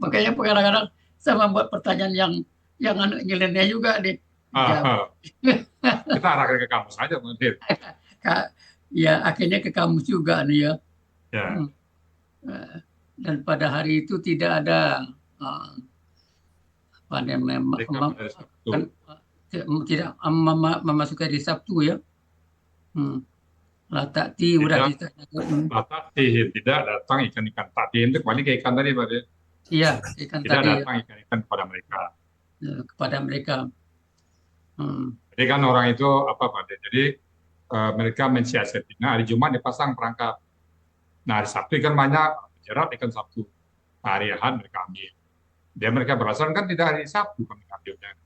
Makanya kadang-kadang saya membuat pertanyaan yang nyeleneh juga nih. Kita arahkan ke kamus aja mungkin. Ya akhirnya ke kamus juga nih ya. Ya. Dan pada hari itu tidak ada tidak memasuki hari Sabtu ya. Latati udah tidak datang ikan-ikan tadi itu kembali ke ikan tadi Pak. Iya, ikan tidak tadi. datang ikan-ikan kepada mereka. Jadi kan orang itu apa Pak? Jadi mereka mensiasatinya hari Jumat dipasang perangkap. Nah hari Sabtu ikan banyak, jerat ikan Sabtu. Hari Ahad mereka ambil. Dia mereka beralasan kan tidak hari Sabtu kami ambilnya.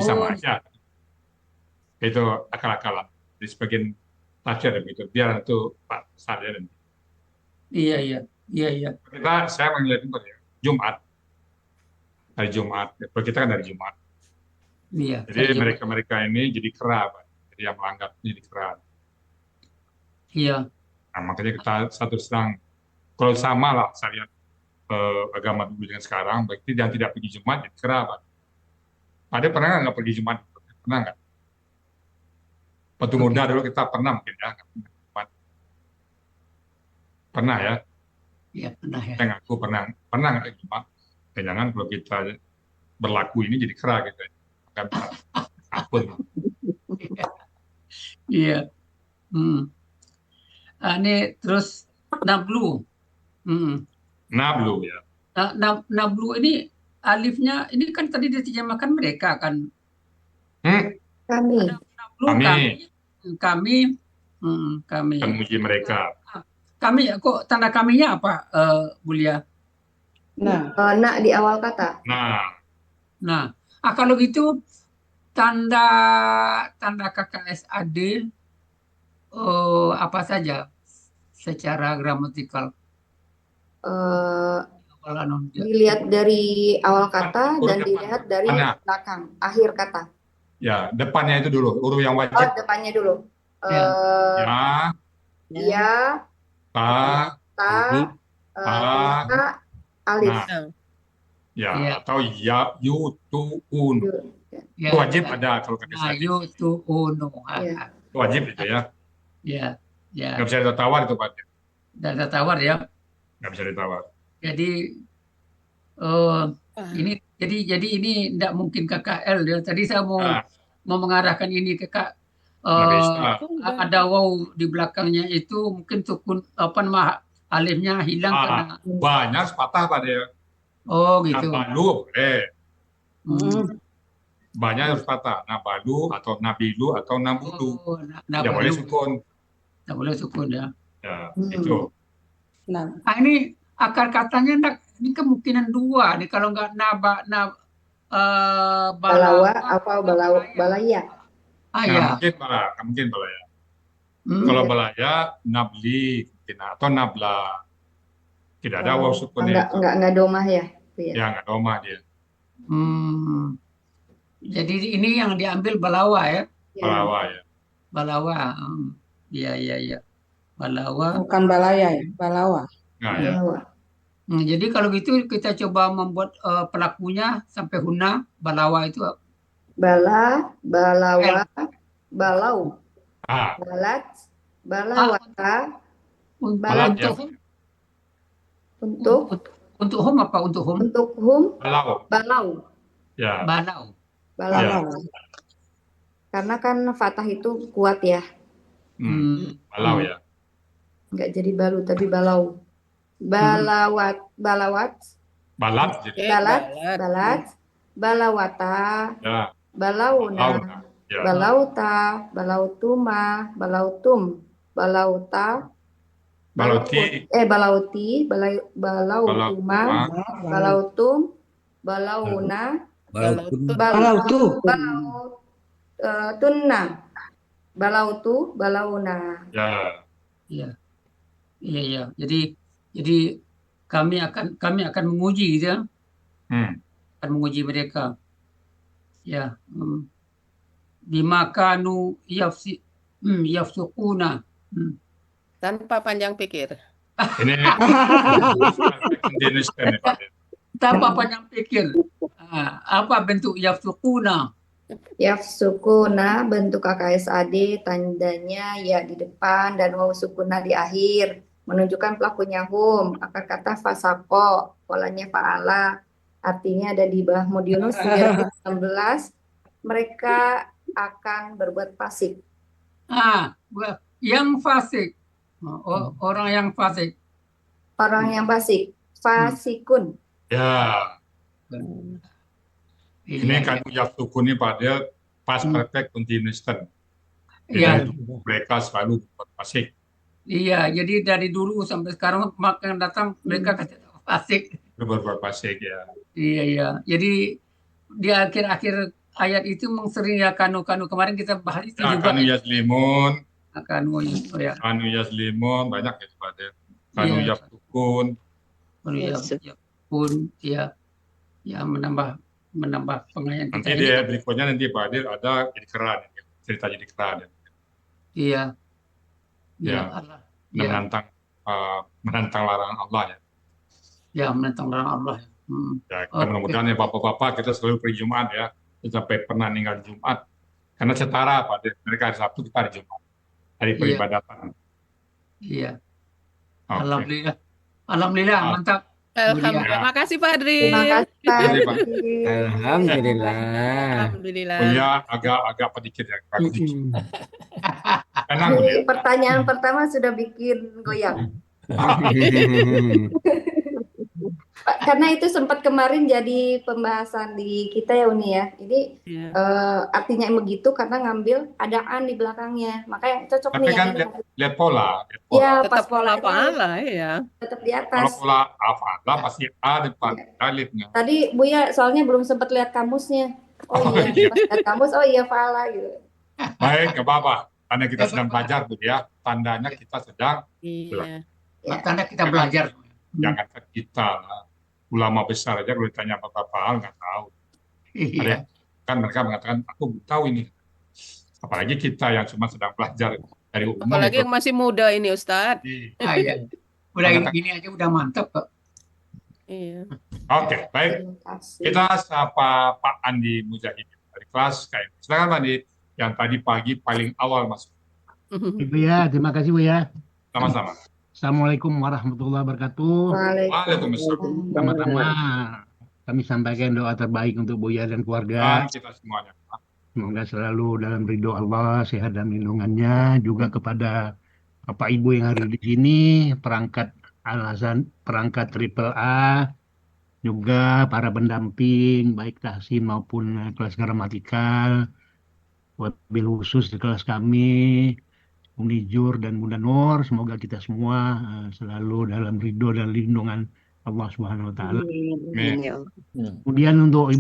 Sama aja. Itu akal-akalan. Di sebagian tafsir begitu. Biar itu Pak sadar. Iya. Saya melihat itu ya. Jumat. Hari Jumat. Kalau kita kan hari Jumat. Iya. Jadi mereka ini jadi kera, Pak. Jadi yang melanggar jadi kera. Iya. Nah, makanya kita satu sedang kalau sama lah saya lihat agama dulu dengan sekarang, berarti yang tidak pergi Jumat jadi kera, Pak. Ada pernah nggak pergi Jumat? Pernah nggak? Waktu muda dulu kita pernah mungkin ya. Pernah ya? Iya pernah ya. Saya ngaku pernah nggak Jumat? Jangan kalau kita berlaku ini jadi kera gitu. Akan takut. Iya. Ini terus nablu. Nablu ya. Nablu ini alifnya ini kan tadi diterjemahkan mereka kan. Kami. Kami. Memuji mereka. Kami kok tanda kaminya apa, Bulia? Nak di awal kata. Nah, kalau gitu tanda KKSAD apa saja secara gramatikal? Dilihat dari awal kata dan dilihat dari belakang akhir kata. Ya, depannya itu dulu, huruf yang wajib. Depannya dulu. Ya. Alif. Ya, atau ya, yu, tu, un. Itu wajib ada kalau kata yu, tu, un. Itu wajib itu ya. Ya. Nggak bisa ditawar itu Pak. Nggak bisa ditawar ya. Nggak bisa ditawar. Jadi jadi ini tidak mungkin KKL ya. Tadi saya mau mengarahkan ini ke ada waw di belakangnya itu mungkin sukun alifnya hilang karena banyak patah Pak dia. Oh gitu. Nabalu banyak harus patah. Nabalu atau nabilu atau nabulu. Tidak boleh sukun. Tidak boleh sukun ya. Ya, itu. Nah, ini akar katanya ini kemungkinan dua nih kalau nggak balawa apa balaya. Ya. Mungkin balaya. Kalau balaya nabli atau nabla. Tidak ada waw sukunnya. Enggak domah ya. Ya, enggak domah dia. Jadi ini yang diambil balawa ya. Balawa ya. Balawa. Iya. Balawa. Bukan balaya ya, balawa. Nah, ya. Jadi kalau gitu kita coba membuat pelakunya sampai huna balawa itu. Balawa, balau. Balat, balawata. Untuk hum apa untuk hum? Untuk hum. Balau. Balau. Ya. Balau. Balau. Karena kan fathah itu kuat ya. Balau ya. Nggak jadi balu tapi balau. Balawat, Balat jadi. balawata, Ya. balauna, Ya. balauta, balautuma, balautum, balauta, Balauti. balautuma, balautum, balauna, tunna, balautu, balauna. Ya. Iya. Jadi kami akan menguji gitu ya. Akan menguji mereka. Ya. Bima kanu yafsukuna. Tanpa panjang pikir. Ini Indonesia nih Pak. Tanpa panjang pikir. Apa bentuk yafsukuna? Yafsukuna bentuk KKSAD, tandanya ya di depan dan waw sukuna di akhir, menunjukkan pelakunya hum. Akar kata fasako, polanya fa'ala, artinya ada di Bahmud Yunus 19, mereka akan berbuat fasik. Yang fasik. Orang yang fasik. Orang yang fasik, fasikun. Ya. Ini kan yafsukun ini pada past perfect continuous tense. Iya. Mereka selalu berbuat fasik. Iya, jadi dari dulu sampai sekarang makin datang mereka fasik. Berbuat fasik ya. Iya. Jadi di akhir-akhir ayat itu memang sering ya kanu kemarin kita bahas itu juga. Kanu yaslimun. Kanu ya. Kanu yaslimun banyak ya pada. Kanu yafsukun. Pun ya menambah pengayaan nanti kita. Nanti di berikutnya nanti Pak Adil ada jadi keran, cerita jadi keran. Iya. Allah. Menantang larangan Allah ya. Ya, menantang larangan Allah. Ya, mudah-mudahan ya Bapak-bapak kita selalu pergi Jumat ya. Kita sampai pernah ninggal Jumat. Karena setara Pak Adil, mereka hari Sabtu, kita hari Jumat. Hari peribadatan. Iya. Okay. Alhamdulillah, mantap. Alhamdulillah. Makasih Pak Adri. Terima kasih Pak Adri. Alhamdulillah. Kuliah agak pedikit ya. Pertanyaan pertama sudah bikin goyang. Karena itu sempat kemarin jadi pembahasan di kita ya Uni ya. Ini artinya begitu karena ngambil adaan di belakangnya. Makanya cocok. Tapi nih. Tapi kan lihat pola. Ya, tetap pas pola apa ya. Tetap di atas. Kalau pola apa pasti A depan alifnya. Tadi Buya soalnya belum sempat lihat kamusnya. Oh iya, pas lihat kamus, oh iya fala gitu. Baik, nggak apa-apa. Karena kita sedang belajar Bu ya. Tandanya kita sedang belajar. Tanda kita belajar. Jangankan kita ulama besar aja kalau ditanya apa hal nggak tahu. Iya. Kan mereka mengatakan aku belum tahu ini. Apalagi kita yang cuma sedang belajar dari umum. Apalagi yang masih muda ini Ustadz. Iya. Udah ini aja udah mantap kok. Iya. Oke, baik. Kita sapa Pak Andi Mujahid dari kelas KM. Silakan Pak Andi, yang tadi pagi paling awal masuk. Ibu ya, terima kasih Bu ya. Sama-sama. Assalamualaikum warahmatullahi wabarakatuh. Waalaikumsalam. Pertama-tama kami sampaikan doa terbaik untuk Buya dan keluarga. Dan kita semuanya. Semoga selalu dalam ridho Allah, sehat dan lindungannya. Juga kepada Bapak Ibu yang hadir di sini, perangkat triple A, juga para pendamping, baik tahsin maupun kelas gramatikal, wabil khusus di kelas kami, Unijur dan Bunda Nur, semoga kita semua selalu dalam ridho dan lindungan Allah Subhanahu wa taala. Kemudian untuk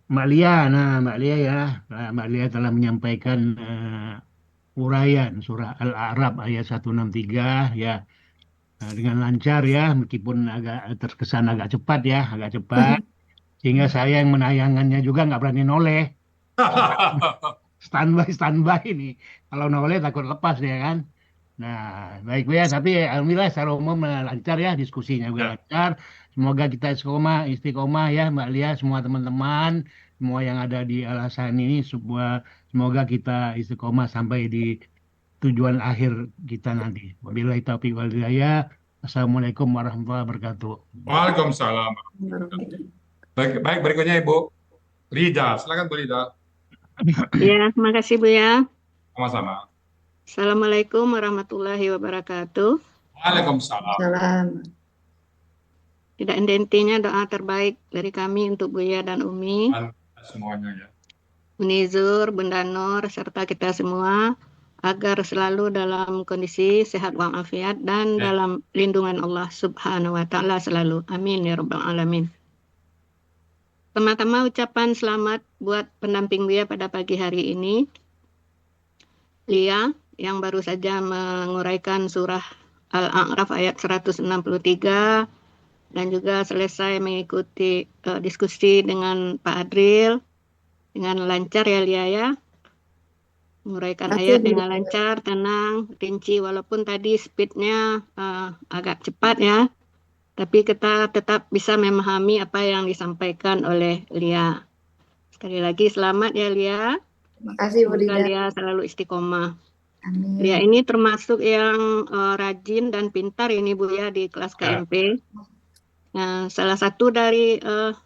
Mbak Lia, Mbak Lia ya, Mbak Lia telah menyampaikan uraian surah Al-A'raf ayat 163 ya. Dengan lancar ya, meskipun agak terkesan agak cepat sehingga saya yang menayangkannya juga nggak berani noleh. Standby ini. Kalau noleh takut lepas ya kan. Nah, baik Bu ya, tapi alhamdulillah secara umum lancar ya, diskusinya juga lancar. Semoga kita istiqomah ya Mbak Lia, semua teman-teman, semua yang ada di Al-Hasan ini, semoga kita istiqomah sampai di tujuan akhir kita nanti. Wabillahi taufiq wal hidayah. Assalamualaikum warahmatullahi wabarakatuh. Waalaikumsalam. Baik, berikutnya Ibu Rida. Silakan Bu Rida. Ya, makasih Bu ya. Sama-sama. Assalamualaikum warahmatullahi wabarakatuh. Waalaikumsalam. Salam. Tidak intinya doa terbaik dari kami untuk Buya dan Umi, Semuanya ya. Unizur, Bunda Nur, serta kita semua agar selalu dalam kondisi sehat walafiat dan dalam lindungan Allah Subhanahu wa Ta'ala selalu. Amin ya Rabbal Alamin. Pertama-tama ucapan selamat buat pendamping Buya pada pagi hari ini, Lia, yang baru saja menguraikan surah Al-A'raf ayat 163 dan juga selesai mengikuti diskusi dengan Pak Adril dengan lancar ya Lia ya. Menguraikan ayat dengan lancar, tenang, rinci, walaupun tadi speednya agak cepat ya, tapi kita tetap bisa memahami apa yang disampaikan oleh Lia. Sekali lagi selamat ya Lia. Terima kasih Bu Semoga Lida. Lia selalu istiqomah. Amin. Lia ini termasuk yang rajin dan pintar ini Bu ya di kelas KMP. Nah, salah satu dari 4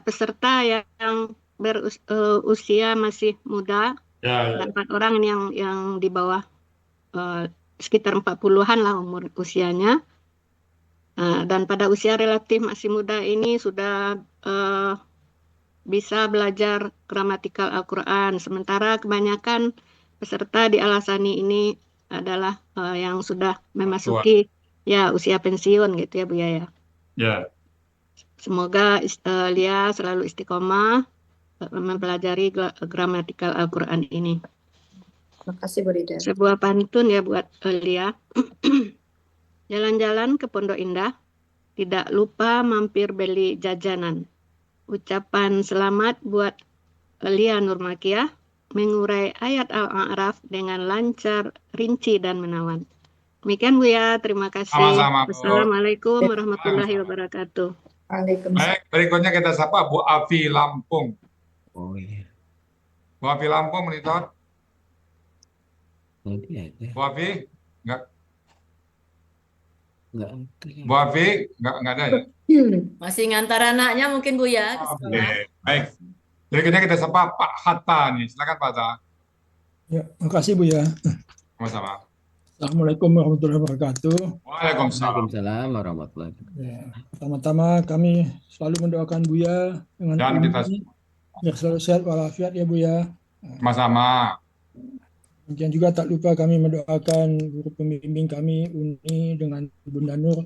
peserta yang berusia masih muda, dan 4 orang yang di bawah sekitar 40-an lah umur usianya. Dan pada usia relatif masih muda ini sudah bisa belajar gramatikal Al-Quran. Sementara kebanyakan peserta di Al-Asani ini adalah yang sudah memasuki ya usia pensiun gitu ya Bu ya. Ya. Semoga Lia selalu istiqomah mempelajari gramatikal Al-Quran ini. Terima kasih Bu Lida. Sebuah pantun ya buat Lia. Jalan-jalan ke Pondok Indah, tidak lupa mampir beli jajanan. Ucapan selamat buat Lia Nurmakiah, mengurai ayat Al-A'raf dengan lancar, rinci, dan menawan. Demikian Bu ya, terima kasih. Sama-sama, Bu. Wassalamualaikum warahmatullahi wabarakatuh. Baik, berikutnya kita sapa Bu Afi Lampung. Oh iya. Bu Afi Lampung, monitor. Nanti aja. Bu Afi, enggak. Enggak. Bu Afi, enggak ada ya? Masih ngantar anaknya mungkin Bu ya ke Oke, sekolah. baik. Berikutnya kita sapa Pak Hatta nih. Silakan Pak Hatta. Ya, makasih Bu ya. Sama-sama. Assalamualaikum warahmatullahi wabarakatuh. Waalaikumsalam. Waalaikumsalam warahmatullahi wabarakatuh. Ya, pertama-tama kami selalu mendoakan Buya dengan Dan kita Umi biar selalu sehat walafiat ya Bu ya. sama-sama. Kemudian juga tak lupa kami mendoakan guru pembimbing kami Uni dengan Bunda Nur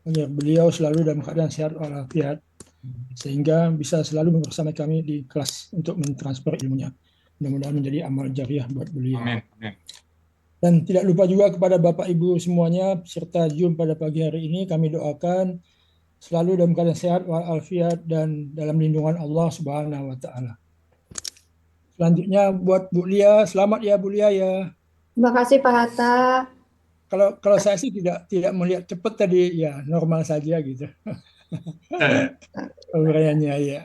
agar beliau selalu dalam keadaan sehat walafiat sehingga bisa selalu bersama kami di kelas untuk mentransfer ilmunya. Mudah-mudahan menjadi amal jariah buat beliau. Amin. Amin. Dan tidak lupa juga kepada Bapak Ibu semuanya serta Zoom pada pagi hari ini kami doakan selalu dalam keadaan sehat walafiat dan dalam lindungan Allah Subhanahu wa Ta'ala. Selanjutnya buat Bu Lia, selamat ya Bu Lia ya. Terima kasih Pak Hatta. Kalau saya sih tidak melihat cepat tadi ya, normal saja gitu. Uraiannya ya.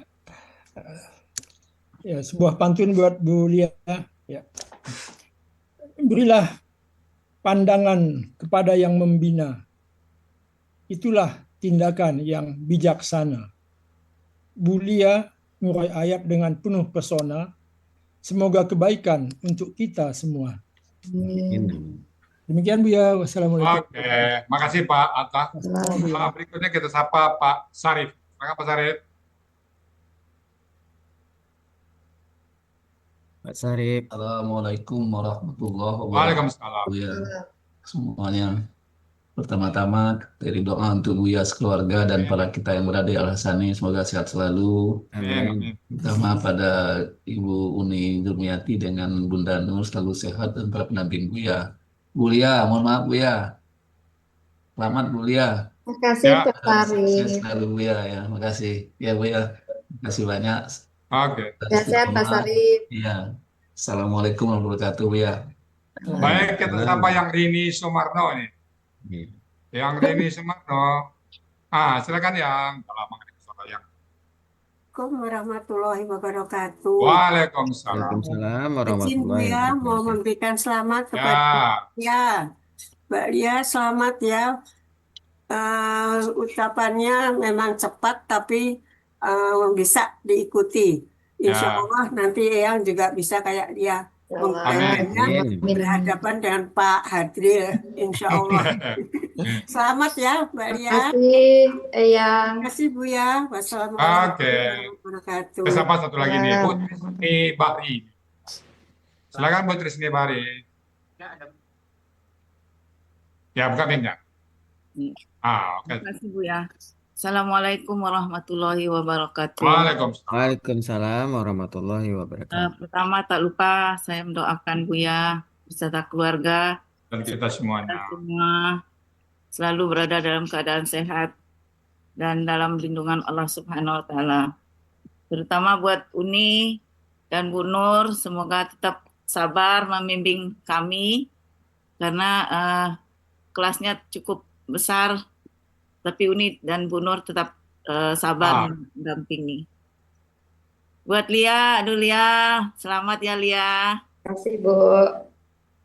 Ya, sebuah pantun buat Bu Lia ya. Berilah pandangan kepada yang membina. Itulah tindakan yang bijaksana. Bu Lia ngurai ayat dengan penuh pesona. Semoga kebaikan untuk kita semua. Demikian Bu ya. Wassalamualaikum. Oke, makasih Pak Atta. Berikutnya kita sapa Pak Sarif. Silakan Pak Sarif. Pak Sarif. Assalamualaikum warahmatullahi wabarakatuh. Waalaikumsalam. Ya, semuanya. Pertama-tama dari doa untuk Buya sekeluarga dan para kita yang berada di Al-Hasani semoga sehat selalu. Amin. Pertama pada Ibu Uni Durmiati dengan Bunda Nur selalu sehat dan para pendamping Buya. Bu Lia, mohon maaf Buya. Selamat Bu Lia. Terima kasih Pak Sarif. Sehat selalu Buya ya, makasih. Ya Buya, makasih banyak. Oke. Sehat Pak Sarif. Iya. Assalamualaikum warahmatullahi wabarakatuh Buya. Baik, kita sapa yang Rini Sumarno nih. Yang Rini Sumarno. Silakan yang lama yang. Assalamualaikum warahmatullahi wabarakatuh. Waalaikumsalam. Waalaikumsalam Izin warahmatullahi Buya mau wabarakatuh. memberikan selamat kepada Mbak Lia, selamat ya. Ucapannya memang cepat tapi bisa diikuti. Insya Ya, Allah nanti Eyang juga bisa kayak dia. amin. Kemudiannya berhadapan dengan Pak Hadril, Insya Allah. Selamat ya, Mbak Lia. Makasih, Eyang. Terima kasih, Bu ya. Wassalamualaikum Oke. warahmatullahi wabarakatuh. Kita sapa satu lagi nih, Bu Trisni Bahri. Silakan Bu Trisni Bahri. Ya, buka mic-nya. Oke. Terima kasih Bu ya. Assalamualaikum warahmatullahi wabarakatuh. Waalaikumsalam. Waalaikumsalam warahmatullahi wabarakatuh. Pertama tak lupa saya mendoakan Buya beserta keluarga Dan kita semuanya. semua selalu berada dalam keadaan sehat dan dalam lindungan Allah Subhanahu wa taala. Terutama buat Uni dan Bu Nur, semoga tetap sabar membimbing kami karena kelasnya cukup besar, tapi Uni dan Bu Nur tetap sabar mendampingi. Buat Lia, aduh Lia, selamat ya Lia. Terima kasih Bu.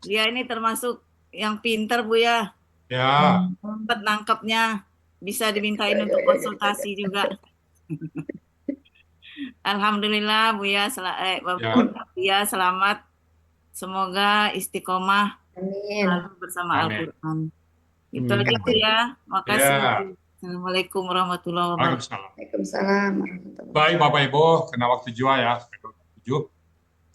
Lia ini termasuk yang pinter Bu ya. Ya. Cepat nangkepnya, bisa dimintain untuk konsultasi juga. Alhamdulillah Bu ya, Lia selamat. Semoga istiqomah selalu bersama Al-Quran. Itu aja Bu ya. Makasih. Ya. Assalamualaikum warahmatullahi wabarakatuh. Waalaikumsalam. Baik Bapak Ibu, kena waktu jua ya, 7,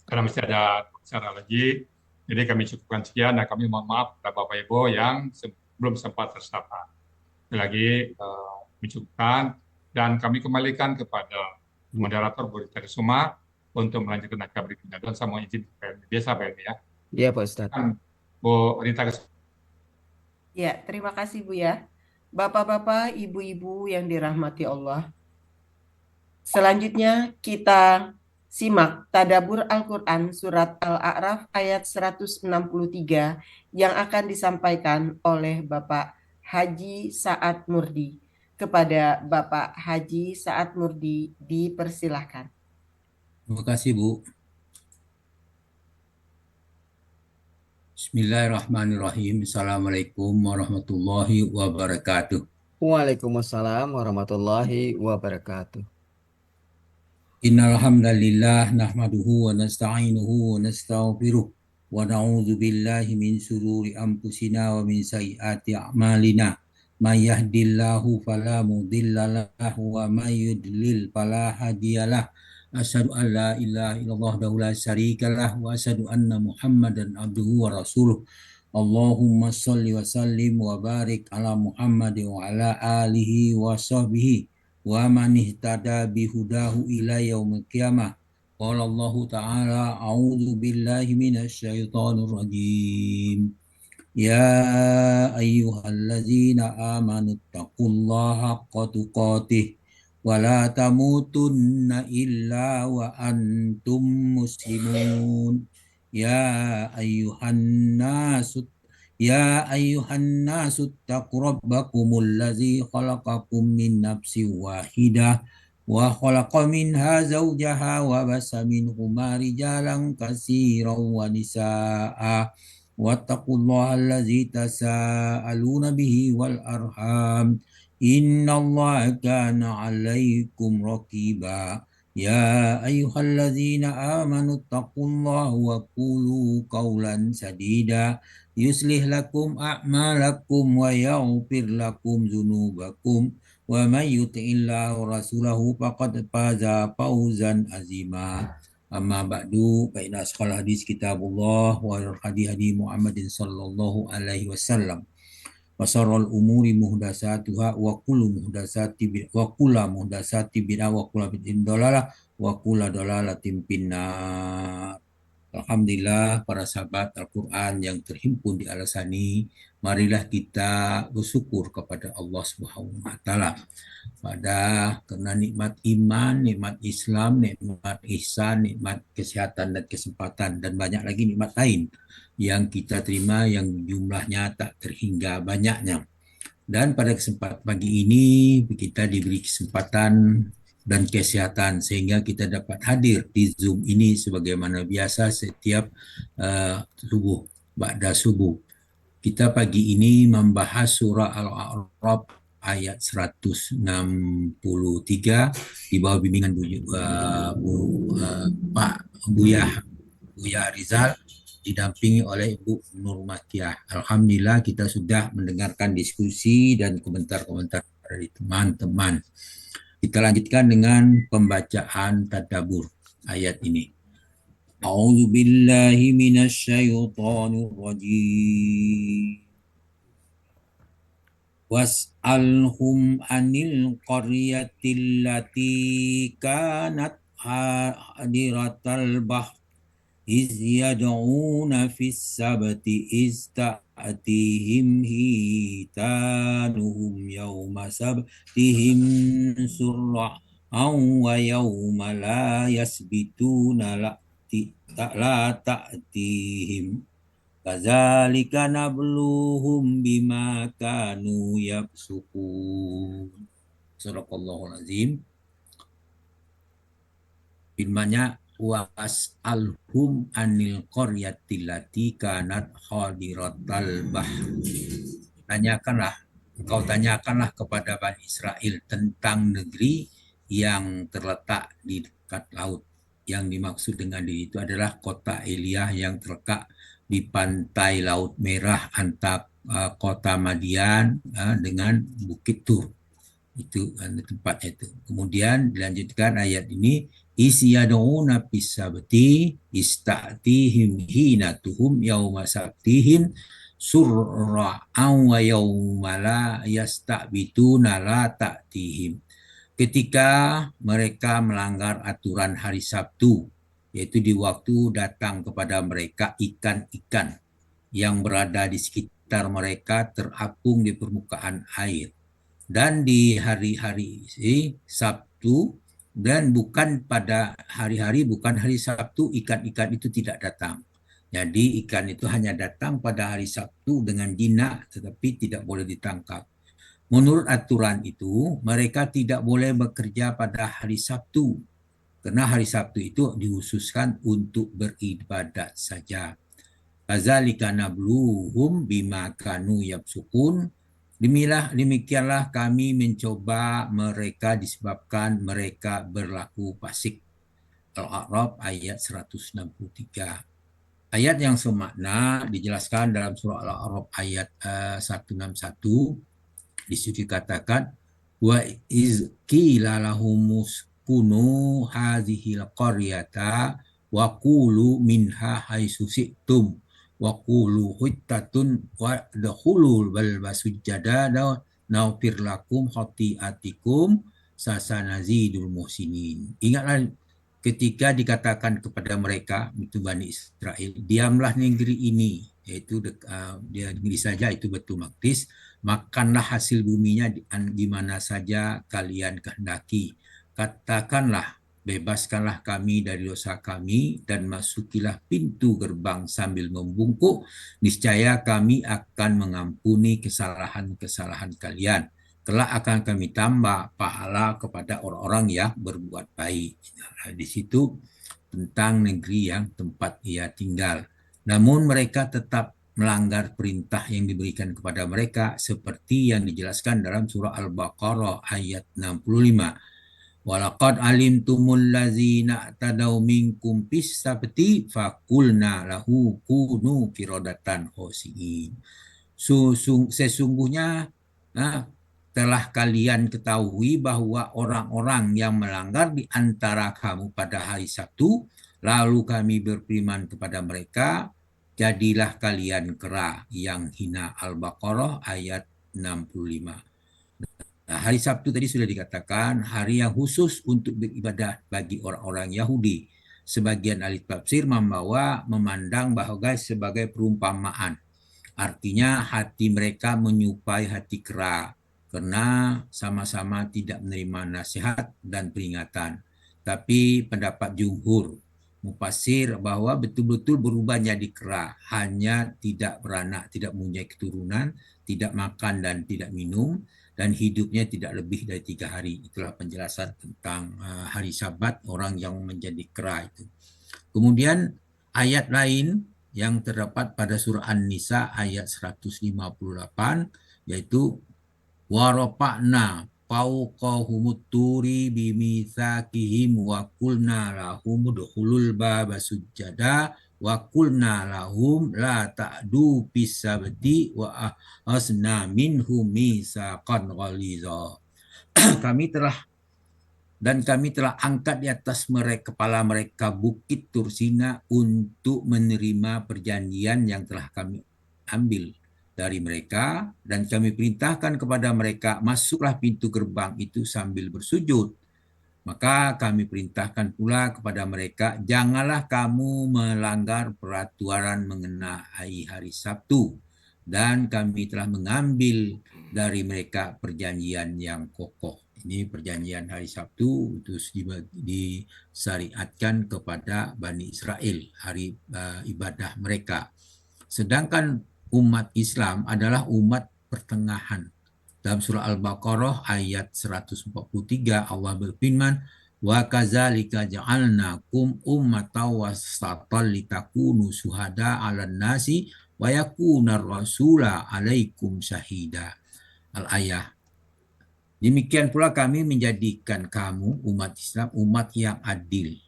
karena mesti ada acara lagi. Jadi kami cukupkan sekian dan kami mohon maaf kepada Bapak Ibu yang belum sempat tersapa. Sekali lagi mencukupkan dan kami kembalikan kepada moderator Bu Rita Suma untuk melanjutkan acara berikutnya. Dan saya mau izin biasa Pak ya. Iya Pak Ustadz. Bu Rita. Ya, terima kasih Bu ya. Bapak-bapak, ibu-ibu yang dirahmati Allah. Selanjutnya kita simak Tadabbur Al-Quran Surat Al-A'raf ayat 163 yang akan disampaikan oleh Bapak Haji Sa'ad Murdi. Kepada Bapak Haji Sa'ad Murdi dipersilahkan. Terima kasih Bu. Bismillahirrahmanirrahim. Assalamualaikum warahmatullahi wabarakatuh. Waalaikumsalam warahmatullahi wabarakatuh. Innal hamdalillah nahmaduhu wa nasta'inuhu wa nastaghfiruh wa na'udzu billahi min shururi anfusina wa min sayyiati a'malina. May yahdihillahu fala mudilla lahu wa may yudlil fala hadiyalah. Asyhadu an la ilaha illallah wahdahu la syarikalah wa asyhadu anna Muhammadan abduhu wa rasuluh. Allahumma shalli wa sallim wa barik ala Muhammad wa ala alihi wa sahbihi wa man ihtada bihudahu ila yaumil qiyamah. Qala Allah ta'ala a'udzu billahi minasy syaithanir rajim. Ya ayyuhallazina amanu taqullaha haqqa tuqatih wa la tamutunna illa wa antum muslimun. Ya ayyuhan nasu taqu rabbakumul ladzi khalaqakum min nafsin wahidah wa khalaqa minha zawjaha wa basa minhuma rijalan katsiran wa nisaa wattaqullaha allazi tasaaluna bihi wal arham innallaha kana 'alaikum raqiba. Ya ayyuhallazina amanu taqullaha wa qulu qawlan sadida yuslih lakum a'malakum wa yaghfir lakum dzunubakum wa may yuti'illaha wa rasulahu faqad faza fawzan azima. Amma ba'du fa inna asqal hadis kitabullah wa hadi Muhammadin sallallahu alaihi wasallam. Wa syarrul umuri muhdatsatuha wa kullu muhdatsati wa kullu muhdatsati bid'ah wa kullu bid'in dhalalah wa kullu dhalalatin finnar. Alhamdulillah para sahabat Al-Quran yang terhimpun di Al-Asani, marilah kita bersyukur kepada Allah Subhanahu wa taala karena nikmat iman, nikmat Islam, nikmat ihsan, nikmat kesehatan dan kesempatan dan banyak lagi nikmat lain yang kita terima yang jumlahnya tak terhingga banyaknya. Dan pada kesempatan pagi ini kita diberi kesempatan dan kesehatan sehingga kita dapat hadir di Zoom ini sebagaimana biasa setiap ba'da subuh. Kita pagi ini membahas surah Al-A'raf ayat 163 di bawah bimbingan Pak Buya Rizal didampingi oleh Ibu Nur Makiah. Alhamdulillah kita sudah mendengarkan diskusi dan komentar-komentar dari teman-teman. Kita lanjutkan dengan pembacaan tadabbur ayat ini. A'udzu billahi minasyaitonir rajim. Was'alhum anil qaryatil lati kanat hadiratal bahr iz yad'una fis sabti iz ta'tihim hitanuhum yawma sabtihim surra'an wa yawma la yasbituna la ta'tihim kadzalika nabluhum bima kanu yafsukun. Sadaqallahul azim. Firman-Nya was'alhum anil qaryatil lati kanat hadiratal bahr. Engkau tanyakanlah kepada Bani Israel tentang negeri yang terletak di dekat laut. Yang dimaksud dengan diri itu adalah kota Eliyah yang terletak di pantai Laut Merah antara kota Madian dengan Bukit Tur. Itu tempatnya itu. Kemudian dilanjutkan ayat ini, isyad'una fis sabti istatihim hinatuhum yauma sabtihim surra'an wa yauma la yastabituna la ta'tihim. Ketika mereka melanggar aturan hari Sabtu, yaitu di waktu datang kepada mereka ikan-ikan yang berada di sekitar mereka terapung di permukaan air. Dan di hari-hari Sabtu, dan bukan pada hari-hari, bukan hari Sabtu, ikan-ikan itu tidak datang. Jadi ikan itu hanya datang pada hari Sabtu dengan jinak, tetapi tidak boleh ditangkap. Menurut aturan itu, mereka tidak boleh bekerja pada hari Sabtu. Karena hari Sabtu itu dihususkan untuk beribadat saja. Kadzalika nabluhum bima kanu yafsukun. Demikianlah kami mencoba mereka disebabkan mereka berlaku fasik. Al-A'raf ayat 163. Ayat yang semakna dijelaskan dalam surah Al-A'raf ayat 161. Di situ dikatakan wa iz qila lahumus kunu hadhil qaryata wa qulu minha haitsu syi'tum wa qulu hittatun wa dakhulul balba sujada naufir lakum khati'atikum sasanazidul muhsinin. Ingatlah ketika dikatakan kepada mereka, itu Bani Israel, diamlah negeri ini, yaitu negeri saja itu Baitul Maqdis, makanlah hasil buminya di mana saja kalian kehendaki. Katakanlah, bebaskanlah kami dari dosa kami dan masukilah pintu gerbang sambil membungkuk. Niscaya kami akan mengampuni kesalahan-kesalahan kalian. Kelak akan kami tambah pahala kepada orang-orang yang berbuat baik. Nah, di situ tentang negeri yang tempat ia tinggal. Namun mereka tetap melanggar perintah yang diberikan kepada mereka seperti yang dijelaskan dalam surah Al-Baqarah ayat 65. Walaqad alimtumul ladzina tadaw minkum fis sabti faqulna lahu kunu qiradatan khasiin. Sesungguhnya telah kalian ketahui bahwa orang-orang yang melanggar di antara kamu pada hari Sabtu, lalu kami berfirman kepada mereka, jadilah kalian kera yang hina. Al-Baqarah ayat 65. Nah, hari Sabtu tadi sudah dikatakan hari yang khusus untuk beribadah bagi orang-orang Yahudi. Sebagian ahli tafsir memandang bahwa sebagai perumpamaan. Artinya hati mereka menyerupai hati kera karena sama-sama tidak menerima nasihat dan peringatan. Tapi pendapat jumhur mufassir bahwa betul-betul berubah jadi kera, hanya tidak beranak, tidak mempunyai keturunan, tidak makan dan tidak minum, dan hidupnya tidak lebih dari 3 hari. Itulah penjelasan tentang hari Sabat orang yang menjadi kera itu. Kemudian ayat lain yang terdapat pada surah An-Nisa ayat 158, yaitu wa rafa'na fawqahumut turi bimitsaqihim wa qulna lahum udkhulul baba sujada wa qulna lahum la ta'du bis sabti wa asna minhum mitsaqan ghalidha. Kami telah angkat di atas mereka, kepala mereka bukit Tursina untuk menerima perjanjian yang telah kami ambil dari mereka, dan kami perintahkan kepada mereka, masuklah pintu gerbang itu sambil bersujud. Maka kami perintahkan pula kepada mereka, janganlah kamu melanggar peraturan mengenai hari Sabtu, dan kami telah mengambil dari mereka perjanjian yang kokoh. Ini perjanjian hari Sabtu itu disyariatkan kepada Bani Israel, hari ibadah mereka. Sedangkan umat Islam adalah umat pertengahan. Dalam surah Al-Baqarah ayat 143 Allah berfirman, wa kadzalika ja'alnakum ummatan wasatan litakunu syuhada 'alan nasi wa yakunar rasula 'alaikum syahida. Al-ayah. Demikian pula kami menjadikan kamu umat Islam umat yang adil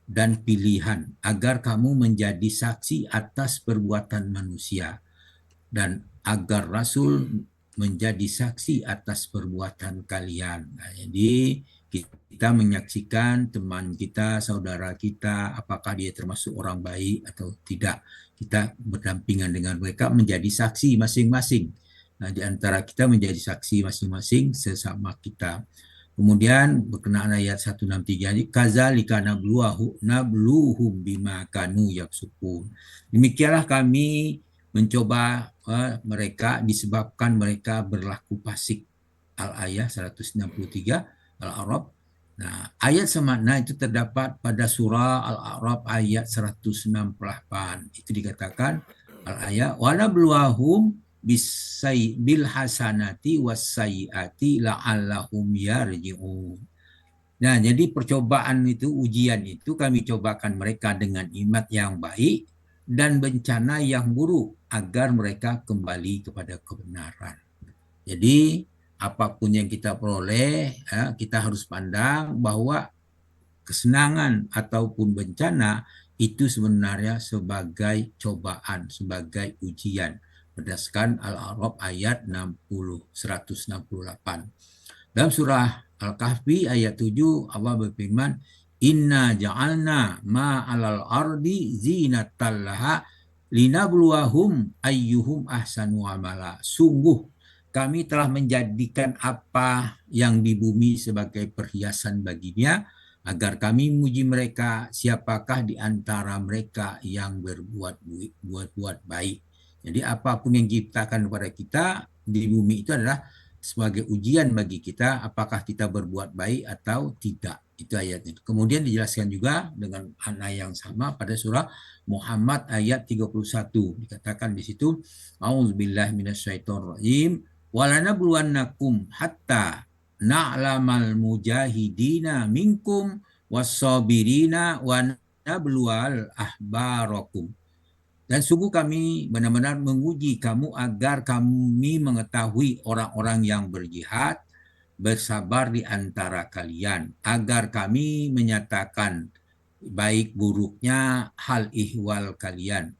dan pilihan agar kamu menjadi saksi atas perbuatan manusia dan agar Rasul menjadi saksi atas perbuatan kalian. Nah, jadi kita menyaksikan teman kita, saudara kita, apakah dia termasuk orang baik atau tidak. Kita berdampingan dengan mereka menjadi saksi masing-masing. Nah, di antara kita menjadi saksi masing-masing sesama kita. Kemudian berkenaan ayat 163 ini, kadzalika nabluhum bima kanu yaksubun. Demikianlah kami mencoba mereka disebabkan mereka berlaku fasik. Al-ayah 163 Al-A'raf. Nah, ayat semakna itu terdapat pada surah Al-A'raf ayat 168. Itu dikatakan al-ayat wa nabluwahum bil hasanati was sayyiati la'allahum yarji'un. Nah, jadi percobaan itu, ujian itu kami cobakan mereka dengan nikmat yang baik dan bencana yang buruk agar mereka kembali kepada kebenaran. Jadi apapun yang kita peroleh, kita harus pandang bahwa kesenangan ataupun bencana itu sebenarnya sebagai cobaan, sebagai ujian. Berdasarkan Al-A'raf ayat 168. Dalam surah Al-Kahfi ayat 7 Allah berfirman, inna ja'alna ma'alal ardi zinatan laha linabluwahum ayyuhum ahsanu amala. Sungguh kami telah menjadikan apa yang di bumi sebagai perhiasan baginya agar kami memuji mereka siapakah di antara mereka yang berbuat baik. Jadi apapun yang diciptakan kepada kita di bumi itu adalah sebagai ujian bagi kita apakah kita berbuat baik atau tidak. Itu ayatnya. Kemudian dijelaskan juga dengan ayat yang sama pada surah Muhammad ayat 31. Dikatakan di situ, A'udzubillahi minasyaitonirrajim, walanabluwannakum hatta na'lamal mujahidina minkum was-sabirina wa nabluwal ahbarakum. Dan sungguh kami benar-benar menguji kamu agar kami mengetahui orang-orang yang berjihad, bersabar di antara kalian, agar kami menyatakan baik buruknya hal ihwal kalian.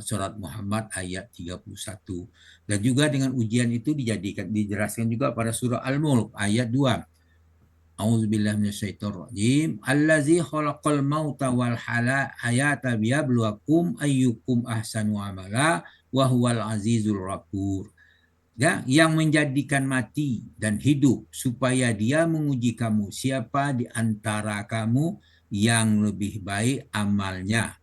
Surat Muhammad ayat 31. Dan juga dengan ujian itu dijelaskan juga pada surah Al-Mulk ayat 2. A'udzubillahi minasyaitonirrajim. Allazi khalaqal mauta wal hayata liyabluwakum ayyukum ahsanu amala wa huwal azizul ghafur. Ya, yang menjadikan mati dan hidup supaya dia menguji kamu siapa di antara kamu yang lebih baik amalnya.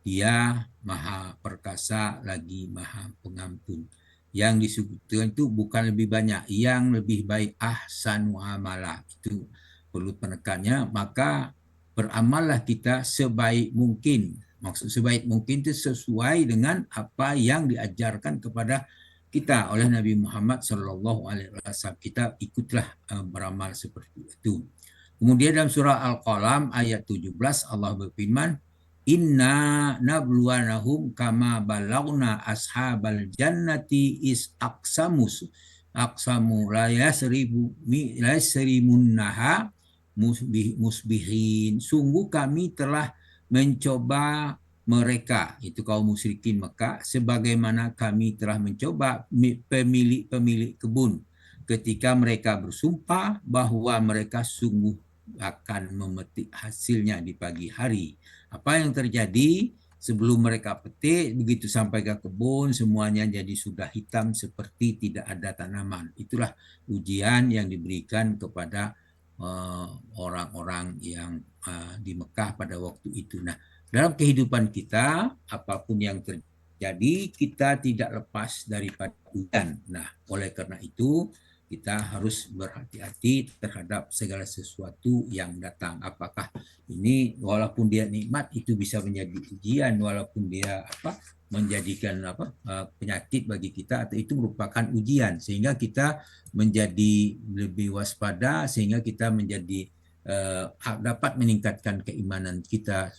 Dia maha perkasa lagi maha pengampun. Yang disebutkan itu bukan lebih banyak, yang lebih baik ahsanu amala. Itu perlu penekannya, maka beramallah kita sebaik mungkin. Maksud sebaik mungkin itu sesuai dengan apa yang diajarkan kepada kita oleh Nabi Muhammad SAW. Kita ikutlah beramal seperti itu. Kemudian dalam surah Al-Qalam ayat 17 Allah berfirman, inna nabluwanahum kama balagna ashabal jannati is aqsamus aqsamu la yasrimunnaha musbihin. Sungguh kami telah mencoba mereka, itu kaum musyrikin Mekah, sebagaimana kami telah mencoba pemilik-pemilik kebun ketika mereka bersumpah bahwa mereka sungguh akan memetik hasilnya di pagi hari. Apa yang terjadi? Sebelum mereka petik, begitu sampai ke kebun, semuanya jadi sudah hitam seperti tidak ada tanaman. Itulah ujian yang diberikan kepada orang-orang yang di Mekah pada waktu itu. Nah, dalam kehidupan kita, apapun yang terjadi, kita tidak lepas daripada ujian. Nah, oleh karena itu, kita harus berhati-hati terhadap segala sesuatu yang datang. Apakah ini walaupun dia nikmat itu bisa menjadi ujian, walaupun dia menjadikan penyakit bagi kita, atau itu merupakan ujian, sehingga kita menjadi lebih waspada, sehingga kita menjadi dapat meningkatkan keimanan kita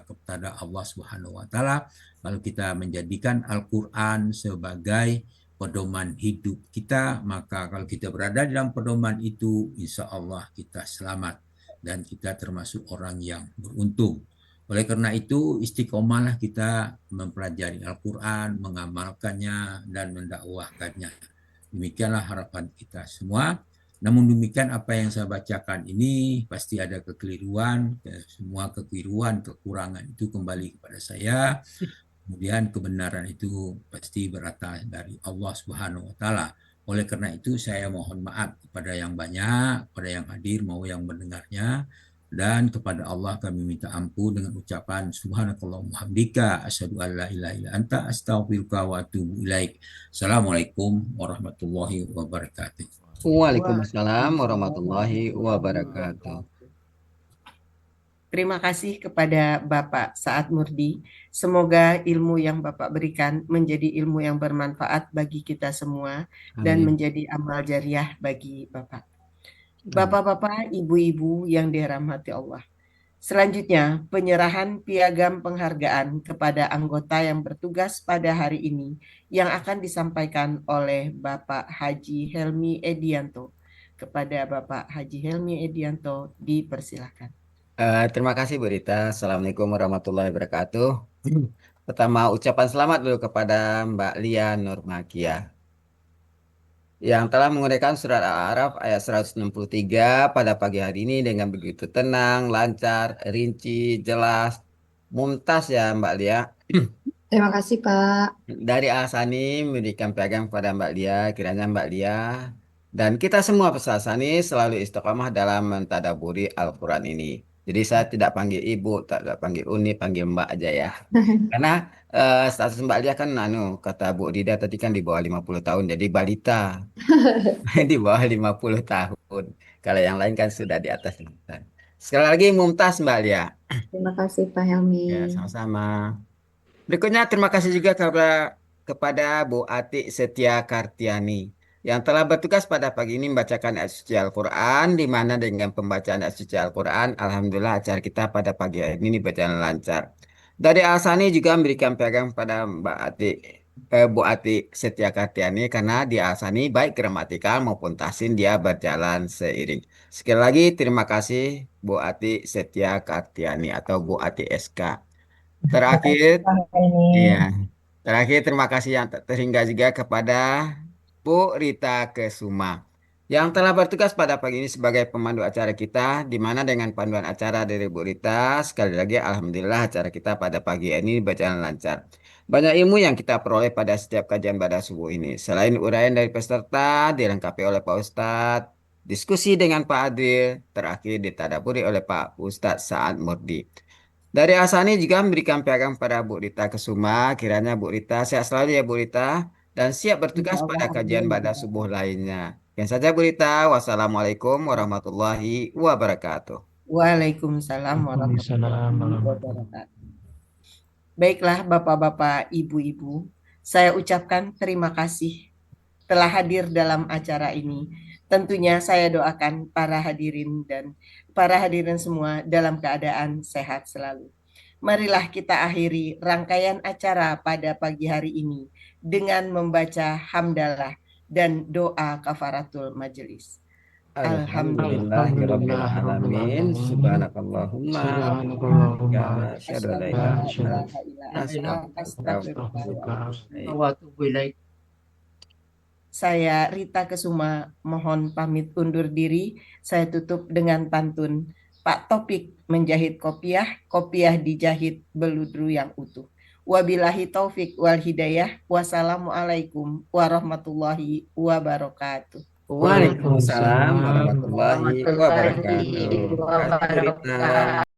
kepada Allah Subhanahu wa taala kalau kita menjadikan Al-Qur'an sebagai pedoman hidup kita. Maka kalau kita berada dalam pedoman itu, insya Allah kita selamat dan kita termasuk orang yang beruntung. Oleh karena itu, istiqomahlah kita mempelajari Al-Quran, mengamalkannya, dan mendakwahkannya. Demikianlah harapan kita semua. Namun demikian, apa yang saya bacakan ini pasti ada kekeliruan. Semua kekeliruan, kekurangan itu kembali kepada saya. Kemudian kebenaran itu pasti berasal dari Allah Subhanahu wa taala. Oleh karena itu saya mohon maaf kepada yang banyak, kepada yang hadir maupun yang mendengarnya, dan kepada Allah kami minta ampun dengan ucapan subhanakallahumma hamdika asyhadu an la ilaha illa anta astaghfiruka wa atubu ilaik. Assalamualaikum warahmatullahi wabarakatuh. Waalaikumsalam warahmatullahi wabarakatuh. Terima kasih kepada Bapak Saad Murdi. Semoga ilmu yang Bapak berikan menjadi ilmu yang bermanfaat bagi kita semua dan menjadi amal jariah bagi Bapak. Bapak-bapak, ibu-ibu yang dirahmati Allah. Selanjutnya, penyerahan piagam penghargaan kepada anggota yang bertugas pada hari ini yang akan disampaikan oleh Bapak Haji Helmi Edianto. Kepada Bapak Haji Helmi Edianto, dipersilakan. Terima kasih Bu Rita. Assalamualaikum warahmatullahi wabarakatuh. Pertama ucapan selamat dulu kepada Mbak Lia Nurmakia yang telah menguraikan surat Al-A'raf ayat 163 pada pagi hari ini dengan begitu tenang, lancar, rinci, jelas, mumtaz ya Mbak Lia. Terima kasih Pak. Dari Al-Sani memberikan piagam kepada Mbak Lia, kiranya Mbak Lia dan kita semua peserta Sani selalu istiqomah dalam mentadaburi Al-Quran ini. Jadi saya tidak panggil ibu, tidak panggil Uni, panggil Mbak aja ya. Karena status Mbak Lia kan kata Bu Rida tadi kan di bawah 50 tahun, jadi balita. Di bawah 50 tahun. Kalau yang lain kan sudah di atas 50 tahun. Sekali lagi mumtaz Mbak Lia. Terima kasih Pak Helmi. Ya, sama-sama. Berikutnya terima kasih juga kepada Bu Ati Setia Kartiani yang telah bertugas pada pagi ini membacakan ayat suci Al-Quran, di mana dengan pembacaan ayat suci Al-Quran, alhamdulillah acara kita pada pagi hari ini berjalan lancar. Dari Al-Sani juga memberikan piagam pada Bu Ati Setia Kartiani karena di Al-Sani baik gramatikal maupun tahsin dia berjalan seiring. Sekali lagi terima kasih Bu Ati Setia Kartiani atau Bu Ati SK. Terakhir, terakhir terima kasih yang terhingga juga kepada Bu Rita Kesuma yang telah bertugas pada pagi ini sebagai pemandu acara kita, di mana dengan panduan acara dari Bu Rita, sekali lagi alhamdulillah acara kita pada pagi ini berjalan lancar. Banyak ilmu yang kita peroleh pada setiap kajian pada subuh ini. Selain uraian dari peserta, dilengkapi oleh Pak Ustadz, diskusi dengan Pak Adil, terakhir ditadaburi oleh Pak Ustadz Saad Murdi. Dari Asani juga memberikan piagam pada Bu Rita Kesuma, kiranya Bu Rita sehat selalu ya Bu Rita, dan siap bertugas pada kajian pada subuh lainnya. Yang saja Bu Rita, wassalamualaikum warahmatullahi wabarakatuh. Waalaikumsalam warahmatullahi wabarakatuh. Baiklah Bapak-bapak, Ibu-ibu, saya ucapkan terima kasih telah hadir dalam acara ini. Tentunya saya doakan para hadirin semua dalam keadaan sehat selalu. Marilah kita akhiri rangkaian acara pada pagi hari ini dengan membaca hamdalah dan doa kafaratul majelis. Alhamdulillahirrabbilalamin. Subhanakallahumma wa asyhadu an la ilaha illa anta astaghfiruka wa atubu ilaik. Saya Rita Kesuma mohon pamit undur diri. Saya tutup dengan pantun. Pak Topik menjahit kopiah, kopiah dijahit beludru yang utuh. Wabillahi taufik wal hidayah. Wassalamualaikum warahmatullahi wabarakatuh. Waalaikumsalam warahmatullahi wabarakatuh.